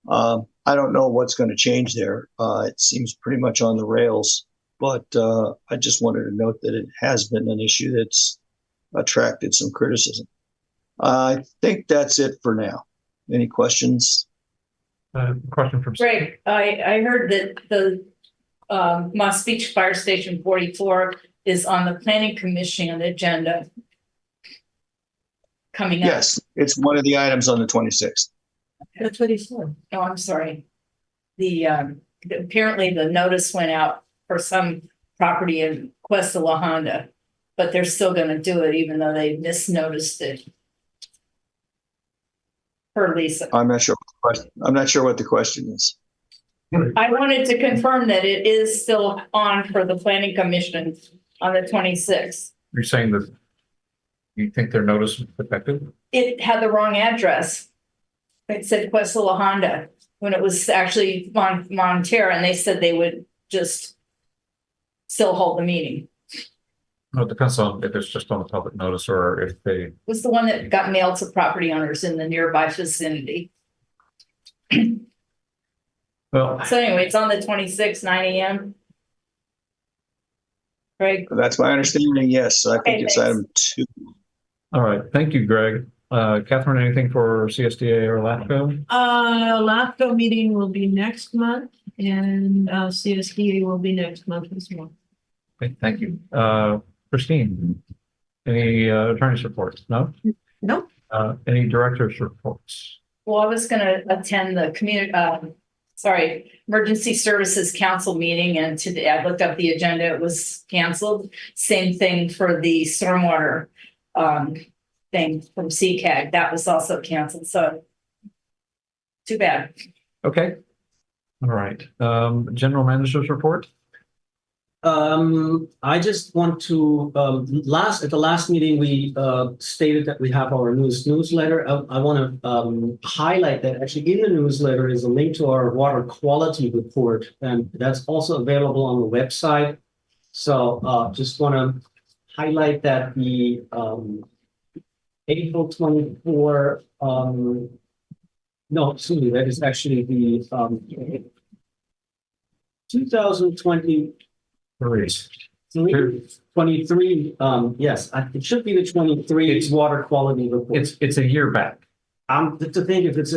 I don't know what's going to change there. It seems pretty much on the rails, but I just wanted to note that it has been an issue that's attracted some criticism. I think that's it for now. Any questions? Question from Greg, I heard that the Moss Beach Fire Station 44 is on the planning commission agenda coming up. Yes, it's one of the items on the 26th. That's what he said. Oh, I'm sorry. Apparently the notice went out for some property in Cuesta La Honda, but they're still gonna do it even though they misnoticed it. Per Lisa. I'm not sure. I'm not sure what the question is. I wanted to confirm that it is still on for the planning commission on the 26th. You're saying that you think their notice was effective? It had the wrong address. It said Cuesta La Honda when it was actually Montara, and they said they would just still hold the meeting. Well, it depends on if it's just on the public notice or if they, It was the one that got mailed to property owners in the nearby vicinity. well, So anyway, it's on the 26th, 9 a.m. Greg, That's my understanding. Yes, I Okay, think it's thanks. item 2. all right. Thank you, Greg. Catherine, anything for CSDA or LAFCO? LAFCO meeting will be next month and CSDA will be next month as well. Okay, thank you. Christine, any attorney's reports? No? Nope. Any director's reports? well, I was gonna attend the Emergency Services Council meeting, and today I looked up the agenda, it was canceled. Same thing for the stormwater thing from CCAG, that was also canceled, so too bad. Okay. All right. General manager's report? I just want to, at the last meeting, we stated that we have our newsletter. I want to highlight that actually in the newsletter is a link to our water quality report, and that's also available on the website. So just want to highlight that the April 24, no, excuse me, that is actually the 2020. 23, yes, it should be the 23 It's- water quality report. It's a year back. To think if it's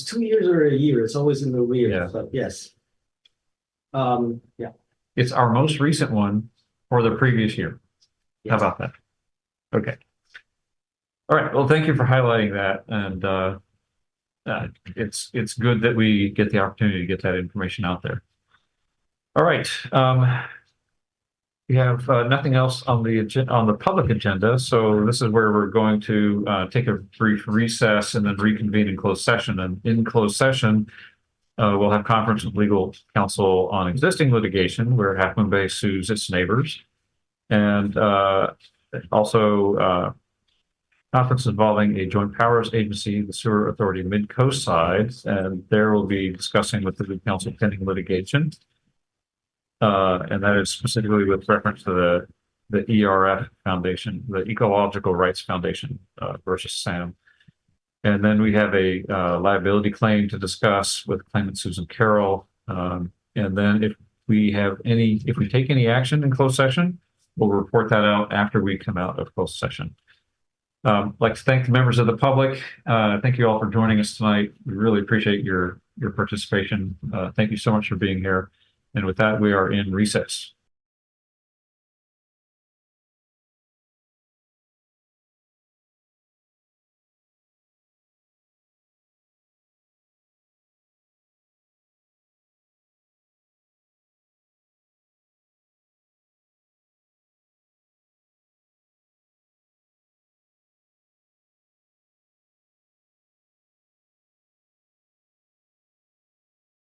2 years or a year, it's always in the rear, Yeah. but yes. Yeah. It's our most recent one for the previous year. How about that? Okay. All right. Well, thank you for highlighting that. And it's good that we get the opportunity to get that information out there. All right. We have nothing else on the public agenda, so this is where we're going to take a brief recess and then reconvene in closed session. And in closed session, we'll have conference with legal counsel on existing litigation where Half Moon Bay sues its neighbors, and also conference involving a joint powers agency, the Sewer Authority Mid-Coast side, and there we'll be discussing with the legal counsel pending litigation. And that is specifically with reference to the ERF Foundation, the Ecological Rights Foundation versus SAM. And then we have a liability claim to discuss with claimant Susan Carroll. And then if we take any action in closed session, we'll report that out after we come out of closed session. I'd like to thank the members of the public. Thank you all for joining us tonight. We really appreciate your participation. Thank you so much for being here. And with that, we are in recess.